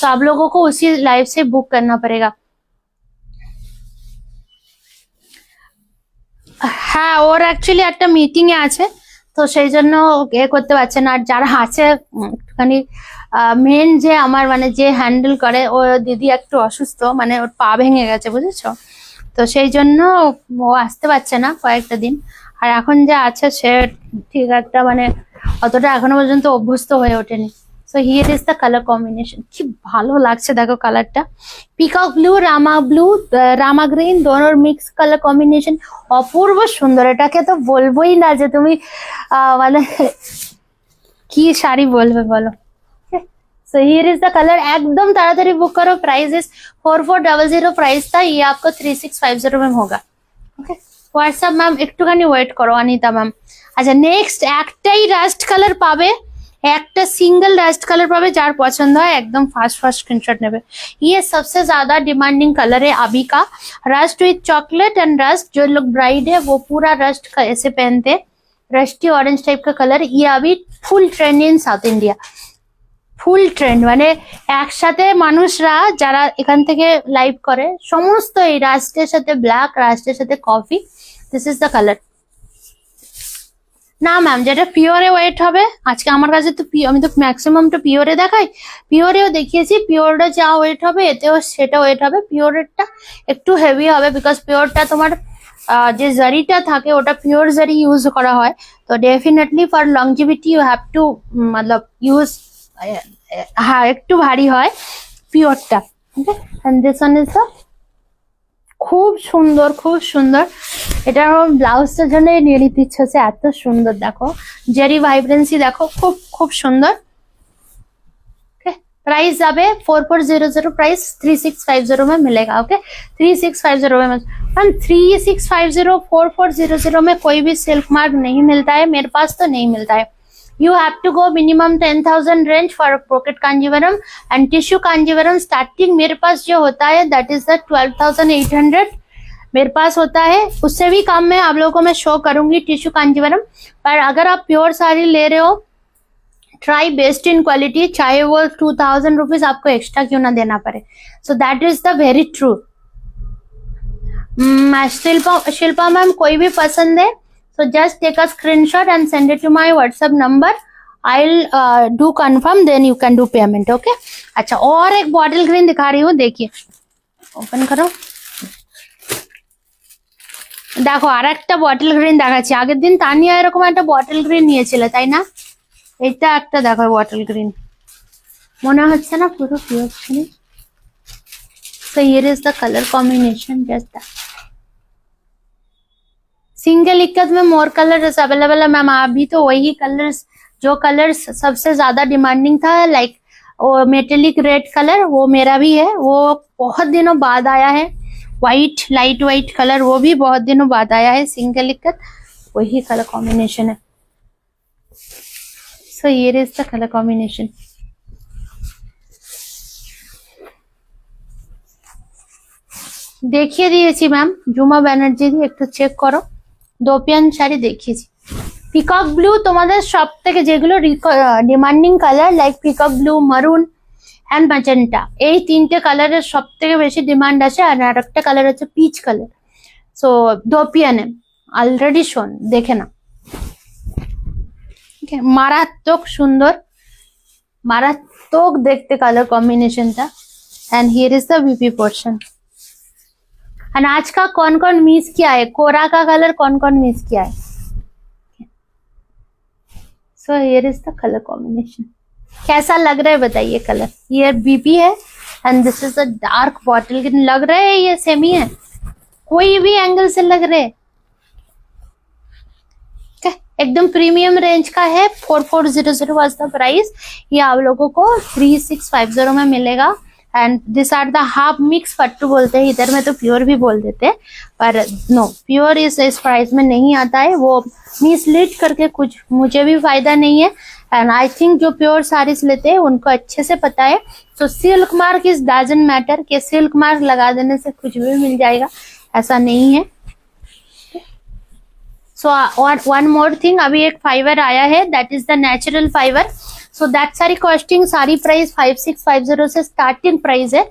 तो आप लोगों को उसी लाइव से बुक करना पड़ेगा। হ্যাঁ, ওর অ্যাকচুয়ালি একটা মিটিং এ আছে, তো সেই জন্য এ করতে পারছে না। আর যারা আছে একটুখানি মেন যে আমার মানে যে হ্যান্ডেল করে, ও দিদি একটু অসুস্থ, মানে ওর পা ভেঙে গেছে, বুঝেছো? তো সেই জন্য ও আসতে পারছে না কয়েকটা দিন। আর এখন যে আছে সে ঠিক একটা মানে অতটা এখনো পর্যন্ত অভ্যস্ত হয়ে ওঠেনি। So here is the colour combination, কি ভালো লাগছে দেখো কালারটা। পিকক ব্লু, রামা গ্রিন, দোনোর মিক্স কালার কম্বিনেশন অপূর্ব সুন্দর। এটাকে তো বলবোই না যে তুমি মানে কি শাড়ি বলবে বলো। सो हियर इज द कलर, एकदम ताड़ाताड़ी बुक करो। प्राइस इज 4400 प्राइस था, ये आपको 3650 में होगा। ओके, व्हाट्सएप मैम একটুখানি ওয়েট করো অনিতা ম্যাম। আচ্ছা, নেক্সট একটাই রাস্ট কালার পাবে, একটা सिंगल रास्ट कलर पावे, जार पसंद है एकदम फास्ट स्क्रीनशॉट नेबे। ये सबसे ज्यादा डिमांडिंग कलर है अभी का, rust with chocolate and rust. जो लोग ब्राइड है वो पूरा रस्ट का ऐसे पहनते, रस्टी ऑरेंज टाइप का कलर। ये अभी फुल ट्रेंड इन साउथ इंडिया, ফুল ট্রেন্ড, মানে একসাথে মানুষরা যারা এখান থেকে লাইভ করে সমস্ত এই রাস্টের সাথে ব্ল্যাক, রাস্টের সাথে coffee, this is the colour. না ম্যাম, যেটা পিওরে ওয়েট হবে, আজকে আমার কাছে তো আমি তো ম্যাক্সিমাম তো পিওরে দেখাই, পিওরেও দেখিয়েছি। পিওরটা যা ওয়েট হবে এতেও সেটা ওয়েট হবে। পিওরেরটা একটু হেভি হবে, বিকজ পিওরটা তোমার যে জারিটা থাকে ওটা পিওর জারি ইউজ করা হয়। তো definitely for longevity you have to মতলব ইউজ, হ্যাঁ একটু ভারী হয় পিওরটা। Okay, and this one is the, খুব সুন্দর খুব সুন্দর। এটা আমার ব্লাউজটার জন্য নিয়ে নিতে ইচ্ছে হচ্ছে, এত সুন্দর দেখো, জেরি ভাইব্রেন্সি দেখো, খুব খুব সুন্দর। ओके, प्राइस जाबे 4400, प्राइस 3650 में मिलेगा। ओके, 3650 में। 3650 4400 में कोई भी सिल्क मार्क नहीं मिलता है, मेरे पास तो नहीं मिलता है। You have to go minimum 10,000 range for brocade Kanjeevaram and tissue Kanjeevaram. Starting मेरे पास जो होता है that is the 12,800 मेरे पास होता है, उससे भी कम में आप लोगों को मैं शो करूंगी टिश्यू कांजीवरम। पर अगर आप प्योर साड़ी ले रहे हो, ट्राई बेस्ट इन क्वालिटी, चाहे वो 2,000 रुपीज आपको एक्स्ट्रा क्यों ना देना पड़े। So that is the very true. Shilpa ma'am, कोई भी पसंद है so just take a screenshot and send it to my WhatsApp number. I'll do confirm, then you can do payment. Okay, अच्छा, और एक बॉटल ग्रीन दिखा रही हूँ, देखिए, ओपन करो, দেখো আর একটা বটল গ্রিন দেখাচ্ছি। আগের দিন তানিয়া এরকম একটা বটল গ্রিন নিয়েছিল তাই না? এটা একটা দেখো বটল গ্রিন, মনে হচ্ছে না পুরো পিওর ছিল। So here is the color combination, just that. Single ikat में मोर कलर्स अवेलेबल है मैम। अभी तो वही कलर्स, जो कलर्स सबसे ज्यादा डिमांडिंग था, लाइक वो मेटेलिक रेड कलर, वो मेरा भी है, वो बहुत दिनों बाद आया है। वाइट, लाइट वाइट कलर, वो भी बहुत दिनों बाद आया है। सिंगल इक्कत वही कलर कॉम्बिनेशन है। सो here is the colour combination. দেখিয়ে দিয়েছি ম্যাম, জুমা ব্যানার্জি, একটু চেক করো, দোপিয়ান শাড়ি দেখিয়েছি। পিকক ব্লু তোমাদের সব থেকে যেগুলো demanding colour, like peacock blue, মারুন অ্যান্ড ম্যাজেন্টা, এই তিনটে কালারের সব থেকে বেশি ডিমান্ড আছে। আর আরেকটা কালার হচ্ছে পিচ কালার। সো দোপিয়ানে অলরেডি শোন, দেখে না, মারাত্মক সুন্দর, মারাত্মক দেখতে কালার কম্বিনেশনটা। And here is the BP portion. And आज का कौन कौन मिस किया है, कोरा का कलर कौन कौन मिस किया है। सो here is the colour combination, कैसा लग रहा है बताइए कलर। ये बीपी है and this is the dark bottle green. लग रहा है ये सेमी है, कोई भी एंगल से लग रहे। एकदम प्रीमियम रेंज का है। 4400 वाज द प्राइस। ये आप लोगों को 3650 में मिलेगा। And this are the half mix pattu बोलते हैं, इधर में तो प्योर भी बोल देते हैं, पर नो, प्योर इस प्राइस में नहीं आता है, वो मिसलीड करके कुछ मुझे भी फायदा नहीं है। एंड आई थिंक जो प्योर साड़ीज लेते हैं उनको अच्छे से पता है। सो silk mark is doesn't matter, कि सिल्क मार्क लगा देने से कुछ भी मिल जाएगा, ऐसा नहीं है। सो वन मोर थिंग, अभी एक फाइबर आया है, that is the natural fibre. So that सारी कॉस्टिंग, सारी प्राइस 5650 से स्टार्टिंग प्राइस है।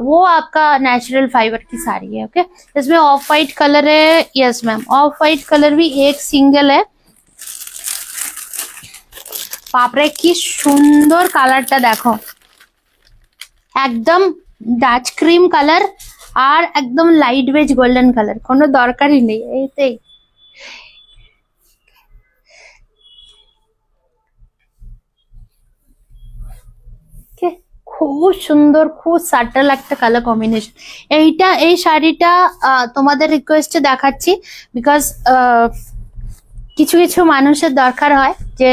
वो आपका नेचुरल फाइबर की साड़ी है। ओके, इसमें ऑफ वाइट कलर है। Yes ma'am, of white colour भी एक सिंगल है। बापरे की सुंदर কালারটা দেখো, একদম ডাচ ক্রিম কালার আর একদম লাইট বেজ গোল্ডেন কালার, কোনো দরকারই নেই। এইটাই খুব সুন্দর, খুব সাটল একটা কালার কম্বিনেশন। এই শাড়িটা তোমাদের রিকোয়েস্টে দেখাচ্ছি, বিকজ কিছু কিছু মানুষের দরকার হয় যে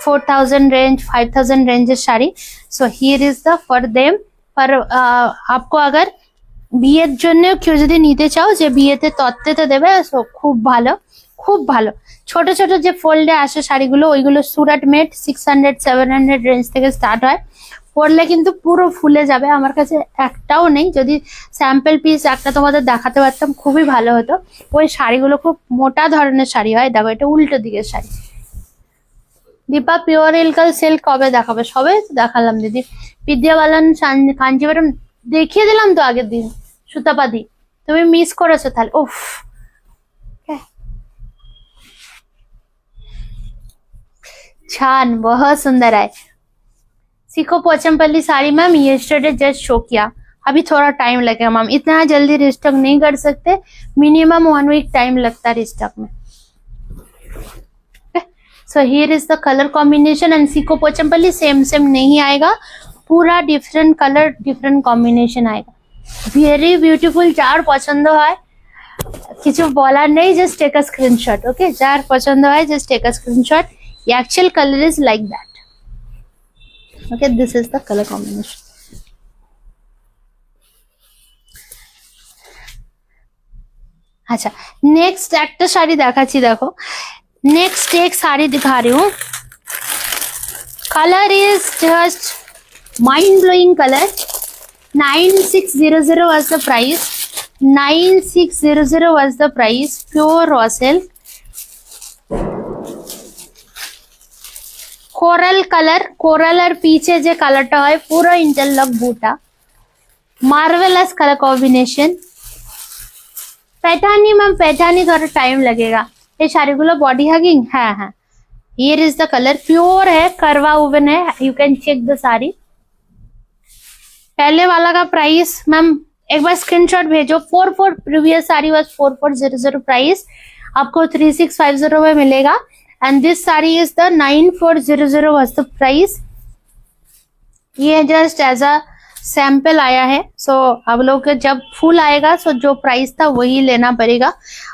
4000 रेंज 5000 रेंजेর শাড়ি। So here is the for them. पर आपको अगर বিয়ের জন্য কেউ যদি নিতে চাও, যে বিয়েতে তত্ত্বেতে দেবে, সো খুব ভালো, খুব ভালো। ছোট ছোট যে ফোল্ডে আসে শাড়িগুলো, ওইগুলো সুরাট মেড 600 700 রেঞ্জ থেকে স্টার্ট হয়। পরলে কিন্তু পুরো ফুলে যাবে। আমার কাছে একটাও নেই, যদি স্যাম্পল পিস একটা তোমাদের দেখাতে পারতাম খুবই ভালো হতো। ওই শাড়িগুলো খুব মোটা ধরনের শাড়ি হয়। দেখো, এটা উল্টো দিকের শাড়ি। দীপা পিওর ইলকাল সিল্ক কবে দেখাবে? সবে তো দেখালাম দিদি। বিদ্যাবালান কাঞ্জিবরম দেখিয়ে দিলাম তো আগের দিন। সুতাপাদি তুমি মিস করেছো তাহলে। উফ, छान, बहुत सुंदर है। सीखो Pochampally sari ma'am yesterday just show किया, अभी थोड़ा टाइम लगेगा मैम, इतना जल्दी रिस्टॉक नहीं कर सकते, मिनिमम 1 वीक टाइम लगता है रिस्टॉक में। So here is the colour combination. And सीखो पोचमपल्ली सेम नहीं आएगा, पूरा डिफरेंट कलर डिफरेंट कॉम्बिनेशन आएगा। Very beautiful. जार पसंद है কিছু বলার নেই, just take a screenshot. Okay, যার পছন্দ হয় just take a screenshot. The actual color is like that. Okay, this is the color combination. अच्छा, नेक्स्ट একটা শাড়ি দেখাচ্ছি। দেখো, नेक्स्ट एक साड़ी दिखा रही हूँ। Colour is just mind blowing colour. 9600 was the price। 9600 was the price। Pure raw silk, coral colour. কোরালের পিছে যে কালারটা হয় পুরো ইন্টারলক বুটা, marvellous colour combination. Paithani ma'am, Paithani थोड़ा टाइम लगेगा। ये শাড়িগুলো बॉडी हगिंग। हाँ हाँ, here is the colour. Pure है, करवा वुवन है, you can check the sari. पहले वाला का प्राइस मैम एक बार स्क्रीनशॉट भेजो। 44 प्रीवियस साड़ी वाज 4400 प्राइस, आपको 3650 में मिलेगा। And this sari is the 9400 was the price. ये जस्ट एज अ सैंपल आया है। सो आप लोग के जब फुल आएगा, सो जो प्राइस था वही लेना पड़ेगा।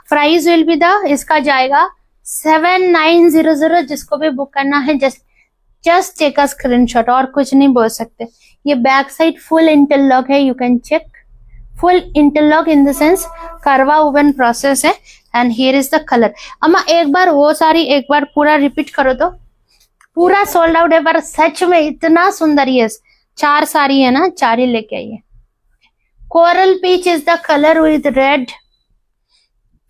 प्राइस विल बी द, इसका जाएगा 7900। जिसको भी बुक करना है जस्ट टेक अ स्क्रीनशॉट, और कुछ नहीं बोल सकते। ये बैक साइड फुल इंटरलॉक है, you can check. Full interlock in the sense करवा वुवन प्रोसेस है। And here is the colour. अम्मा एक बार वो साड़ी एक बार पूरा रिपीट करो तो। पूरा सोल्ड आउट है, पर सच में इतना सुंदर। ये 4 साड़ी है ना, 4 ही लेके आइए। Coral peach is the colour with red.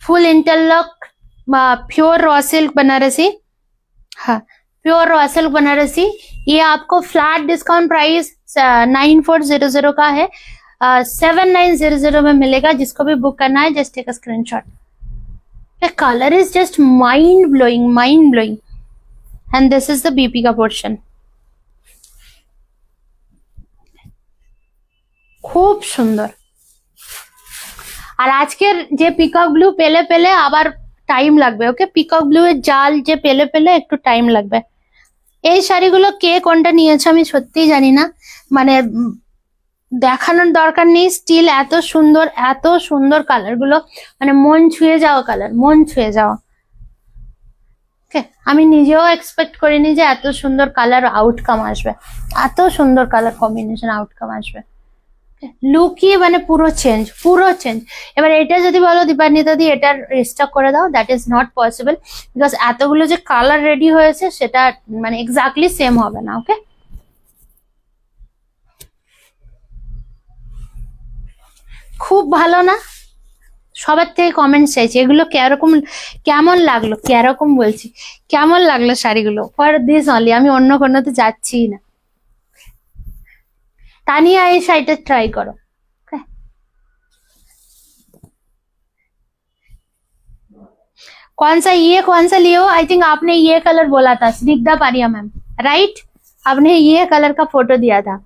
Full interlock, pure raw silk Banarasi. हाँ, प्योर रॉ सिल्क बनारसी। ये आपको फ्लैट डिस्काउंट प्राइस 9400 का है, 7900 में मिलेगा। जिसको भी बुक करना है just take a screenshot. The color is just mind blowing, mind blowing. And this is the BP का portion. খুব সুন্দর। আর আজকের যে পিকক ব্লু পেলে পেলে আবার টাইম লাগবে। ওকে, পিকক ব্লু এর জাল যে পেলে পেলে একটু টাইম লাগবে। এই শাড়িগুলো কে কোনটা নিয়েছে আমি সত্যিই জানি না, মানে দেখানোর দরকার নেই। স্টিল এত সুন্দর কালার গুলো, মানে মন ছুঁয়ে যাওয়া কালার, মন ছুঁয়ে যাওয়া। ওকে, আমি নিজেও এক্সপেক্ট করিনি যে এত সুন্দর কালার আউটকাম আসবে, এত সুন্দর কালার কম্বিনেশন আউটকাম আসবে। লুকই মানে পুরো চেঞ্জ, পুরো চেঞ্জ। এবার এটা যদি বলো দীপান্বিতা দি এটার রিস্টক করে দাও, that is not possible, because এতগুলো যে কালার রেডি হয়েছে সেটা মানে এক্স্যাক্টলি সেম হবে না। ওকে, খুব ভালো না? সবার থেকে কমেন্ট চাইছি এগুলো কিরকম, কেমন লাগলো, কিরকম বলছি, কেমন লাগলো শাড়িগুলো, ফর দিস অনলি, আমি অন্য কোনোতে যাচ্ছি না। তানিয়া এই শাড়িটা ট্রাই করো। Okay? कौन सा लियो? आई थिंक आपने ये कलर बोला था, स्निग्धा पारिया मैम, राइट? आपने ये कलर का फोटो दिया था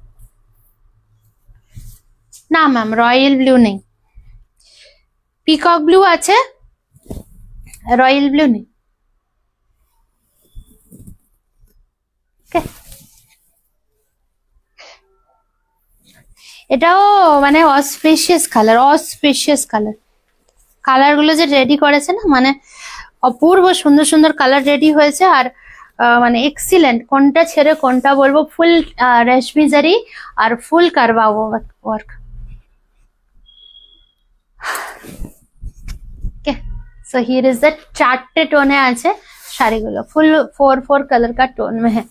ना मैम, रॉयल ब्लू नहीं, পিকক ব্লু আছে, রয়্যাল ব্লু নেই। Okay? এটাও মানে অস্পেশিয়াস কালার, অস্পেশিয়াস কালার, কালার গুলো যে রেডি করেছে না মানে অপূর্ব সুন্দর সুন্দর কালার রেডি হয়েছে। আর মানে এক্সিলেন্ট, কোনটা ছেড়ে কোনটা বলবো, ফুল রেশমি জারি আর ফুল কারবা work. Okay, so here is the चार्टे टोने আছে শাড়িগুলো, ফুল 4 कलर का टोन में है।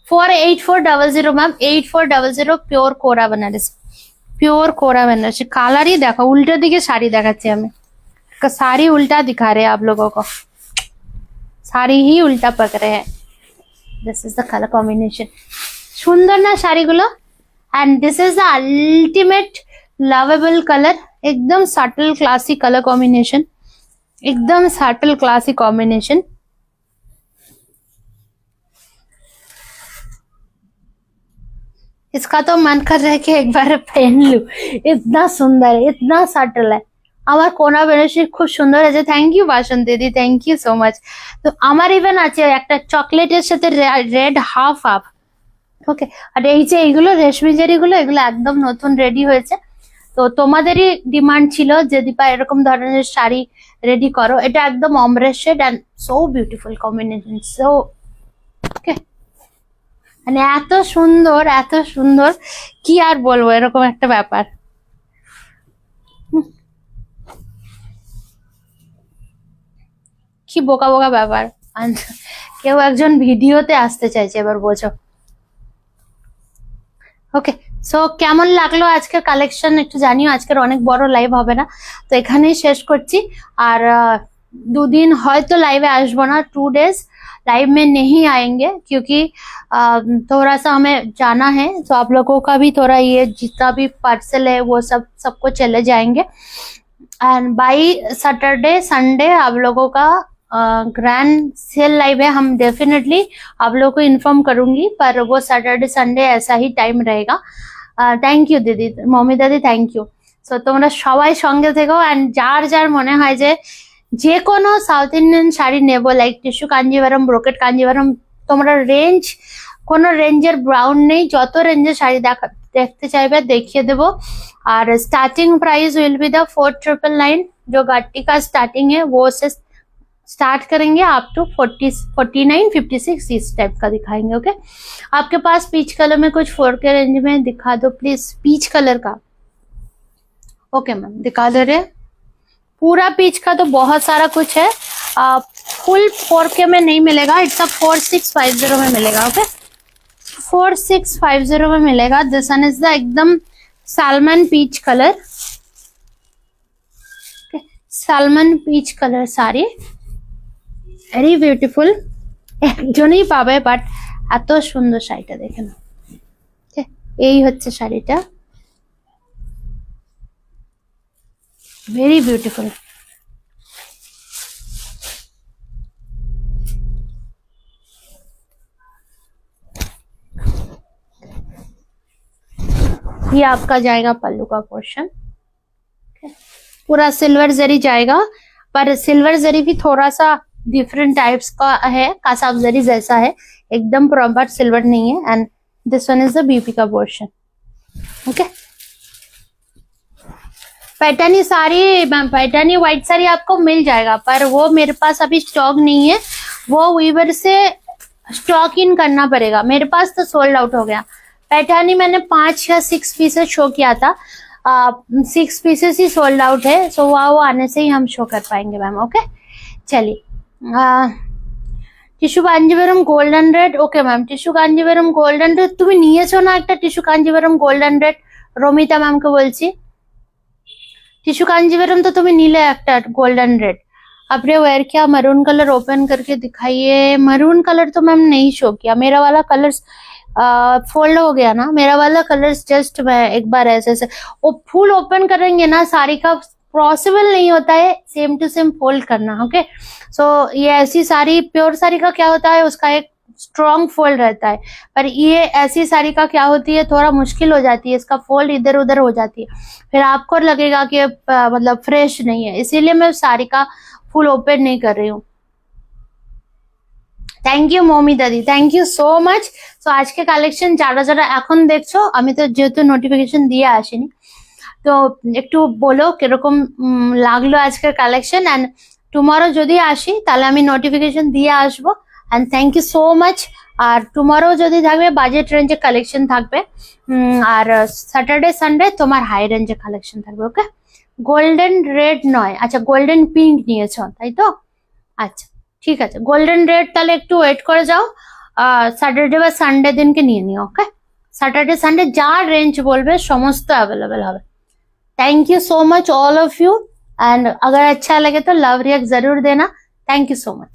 4840 मैम, 8400 प्योर कोरा बनारसी, प्योर कोरा बनारसी। কালারই দেখো, উল্টো দিকে শাড়ি দেখাচ্ছি আমি, साड़ी उल्टा दिखा रहे हैं आप लोगों को, साड़ी ही उल्टा पक रहे हैं। This is the colour combination, सुंदर ना শাড়িগুলো। And this is the ultimate lovable colour, एकदम सटल क्लासी कलर कॉम्बिनेशन, एकदम सटल क्लासी कॉम्बिनेशन। इसका तो मन कर रहा है कि एक बार पहन लूं, इतना सुंदर है, इतना सटल है। আমার কোনা বেনারসি খুব সুন্দর আছে, থ্যাংক ইউ বাসন্তী দিদি, থ্যাংক ইউ সো মাচ। তো আমার ইভেন আছে একটা চকলেটের সাথে রেড হাফ হাফ। ওকে, আর এই যে এইগুলো রেশমি জারিগুলো, এগুলো একদম নতুন রেডি হয়েছে। তো তোমাদেরই ডিমান্ড ছিল যে দীপা এরকম ধরনের শাড়ি রেডি করো, এটা একদম অমরেশ shade and so beautiful combination, so okay, মানে এত সুন্দর, এত সুন্দর, কি আর বলবো, এরকম একটা ব্যাপার। কি বোকা বোকা ব্যাপার, কেউ একজন ভিডিওতে আসতে চাইছে, এবার বোঝো। ওকে, সো কেমন লাগলো আজকের কালেকশন একটু জানিও। আজকের অনেক বড় লাইভ হবে না, তো এখানেই শেষ করছি। আর দুদিন হয়তো লাইভে আসবো না, 2 days लाइव में नहीं आएंगे, क्योंकि थोड़ा सा हमें जाना है, तो आप लोगों का भी थोड़ा ये जितना भी पार्सल है वो सबको चले जाएंगे। एंड बाय सैटरडे संडे आप लोगों का ग्रैंड सेल लाइव है, हम डेफिनेटली आप लोगों को इन्फॉर्म करूंगी, पर वो सैटरडे संडे ऐसा ही टाइम रहेगा। थैंक यू दीदी, मम्मी दादी, थैंक यू। सो তোমরা সবাই সঙ্গে থেকো। এন্ড যার যার মনে হয় যে কোনো সাউথ ইন্ডিয়ান শাড়ি নেবো, like tissue Kanjivaram, brocade Kanjivaram, তোমরা রেঞ্জ, কোনো রেঞ্জের ব্রাউন নেই, যত রেঞ্জের শাড়ি দেখতে चाहबे देখিয়ে देबो। और starting price will be the 4999, जो गट्टी का स्टार्टिंग है वो से स्टार्ट करेंगे अप टू 49, 56 इस टाइप का दिखाएंगे। ओके, आपके पास पीच कलर में कुछ 4K रेंज में दिखा दो प्लीज, पीच कलर का। ओके मैम, दिखा दे रहे, पूरा पीच का तो बहुत सारा कुछ है, फुल 4K में नहीं मिलेगा, इट्स अ 4650 में मिलेगा। ओके, 4650 में मिलेगा। दिस वन इज द एकदम salmon peach colour, salmon peach colour sari, very beautiful. একজনই পাবে, বাট এত সুন্দর শাড়িটা দেখে না। এই হচ্ছে শাড়িটা, ভেরি বিউটিফুল। ये आपका जाएगा पल्लू का पोर्शन, पूरा सिल्वर जरी जाएगा, पर सिल्वर जरी भी थोड़ा सा डिफरेंट टाइप्स का है, कासाब जरी जैसा है, एकदम प्रॉपर सिल्वर नहीं है। And this one is the BP का portion. Okay, Paithani sari ma'am, Paithani white sari आपको मिल जाएगा, पर वो मेरे पास अभी स्टॉक नहीं है, वो वीवर से स्टॉक इन करना पड़ेगा। मेरे पास तो सोल्ड आउट हो गया। पैठानी मैंने 5 या 6 पीसेस शो किया था, 6 पीसेस ही सोल्ड आउट है, सो वो आने से ही हम शो कर पाएंगे मैम। ओके चलिए, tissue Kanjeevaram golden red. Okay ma'am, tissue Kanjeevaram golden red তুমি নিয়েছো না একটা tissue Kanjeevaram golden red? Ramita ম্যামকে বলছি, टिश्यू कांजीवरम तो तुम्हें नीले একটা गोल्डन रेड। आपने वेयर किया मरून कलर, ओपन करके दिखाइए। मरून कलर तो मैम नहीं शो किया, मेरा वाला कलर्स फोल्ड हो गया ना, मेरा वाला कलर्स जस्ट मैं एक बार ऐसे ऐसे वो फुल ओपन करेंगे ना साड़ी का, पॉसिबल नहीं होता है सेम टू सेम फोल्ड करना। ओके सो ये ऐसी साड़ी, प्योर साड़ी का क्या होता है, उसका एक स्ट्रॉन्ग फोल्ड रहता है, पर ये ऐसी साड़ी का क्या होती है, थोड़ा मुश्किल हो जाती है, इसका फोल्ड इधर उधर हो जाती है, फिर आपको लगेगा कि मतलब फ्रेश नहीं है, इसीलिए मैं साड़ी का फुल ओपन नहीं कर रही हूँ। থ্যাংক ইউ মমি দাদি, thank you so much. So আজকে কালেকশন যারা যারা এখন দেখছো, আমি তো যেহেতু নোটিফিকেশন দিয়ে আসিনি, তো একটু বলো কিরকম লাগলো আজকের কালেকশন, অ্যান্ড টুমরো যদি আসি তাহলে আমি নোটিফিকেশন দিয়ে আসবো। And thank you so much. আর টুমরো যদি থাকবে বাজেট রেঞ্জের কালেকশন থাকবে, আর স্যাটারডে সানডে তোমার হাই রেঞ্জের কালেকশন থাকবে। ওকে, গোল্ডেন রেড নয়, আচ্ছা গোল্ডেন পিঙ্ক নিয়েছো তাই তো? আচ্ছা ঠিক আছে, গোল্ডেন রেড তাহলে একটু ওয়েট করে যাও, স্যাটারডে বা সানডে দিনকে নিয়ে নিও। ওকে, স্যাটারডে সানডে যা রেঞ্জ বলবে সমস্ত অ্যাভেলেবেল হবে। Thank you so much all of you, and अगर अच्छा लगे तो लव रिएक्ट जरूर देना। Thank you so much.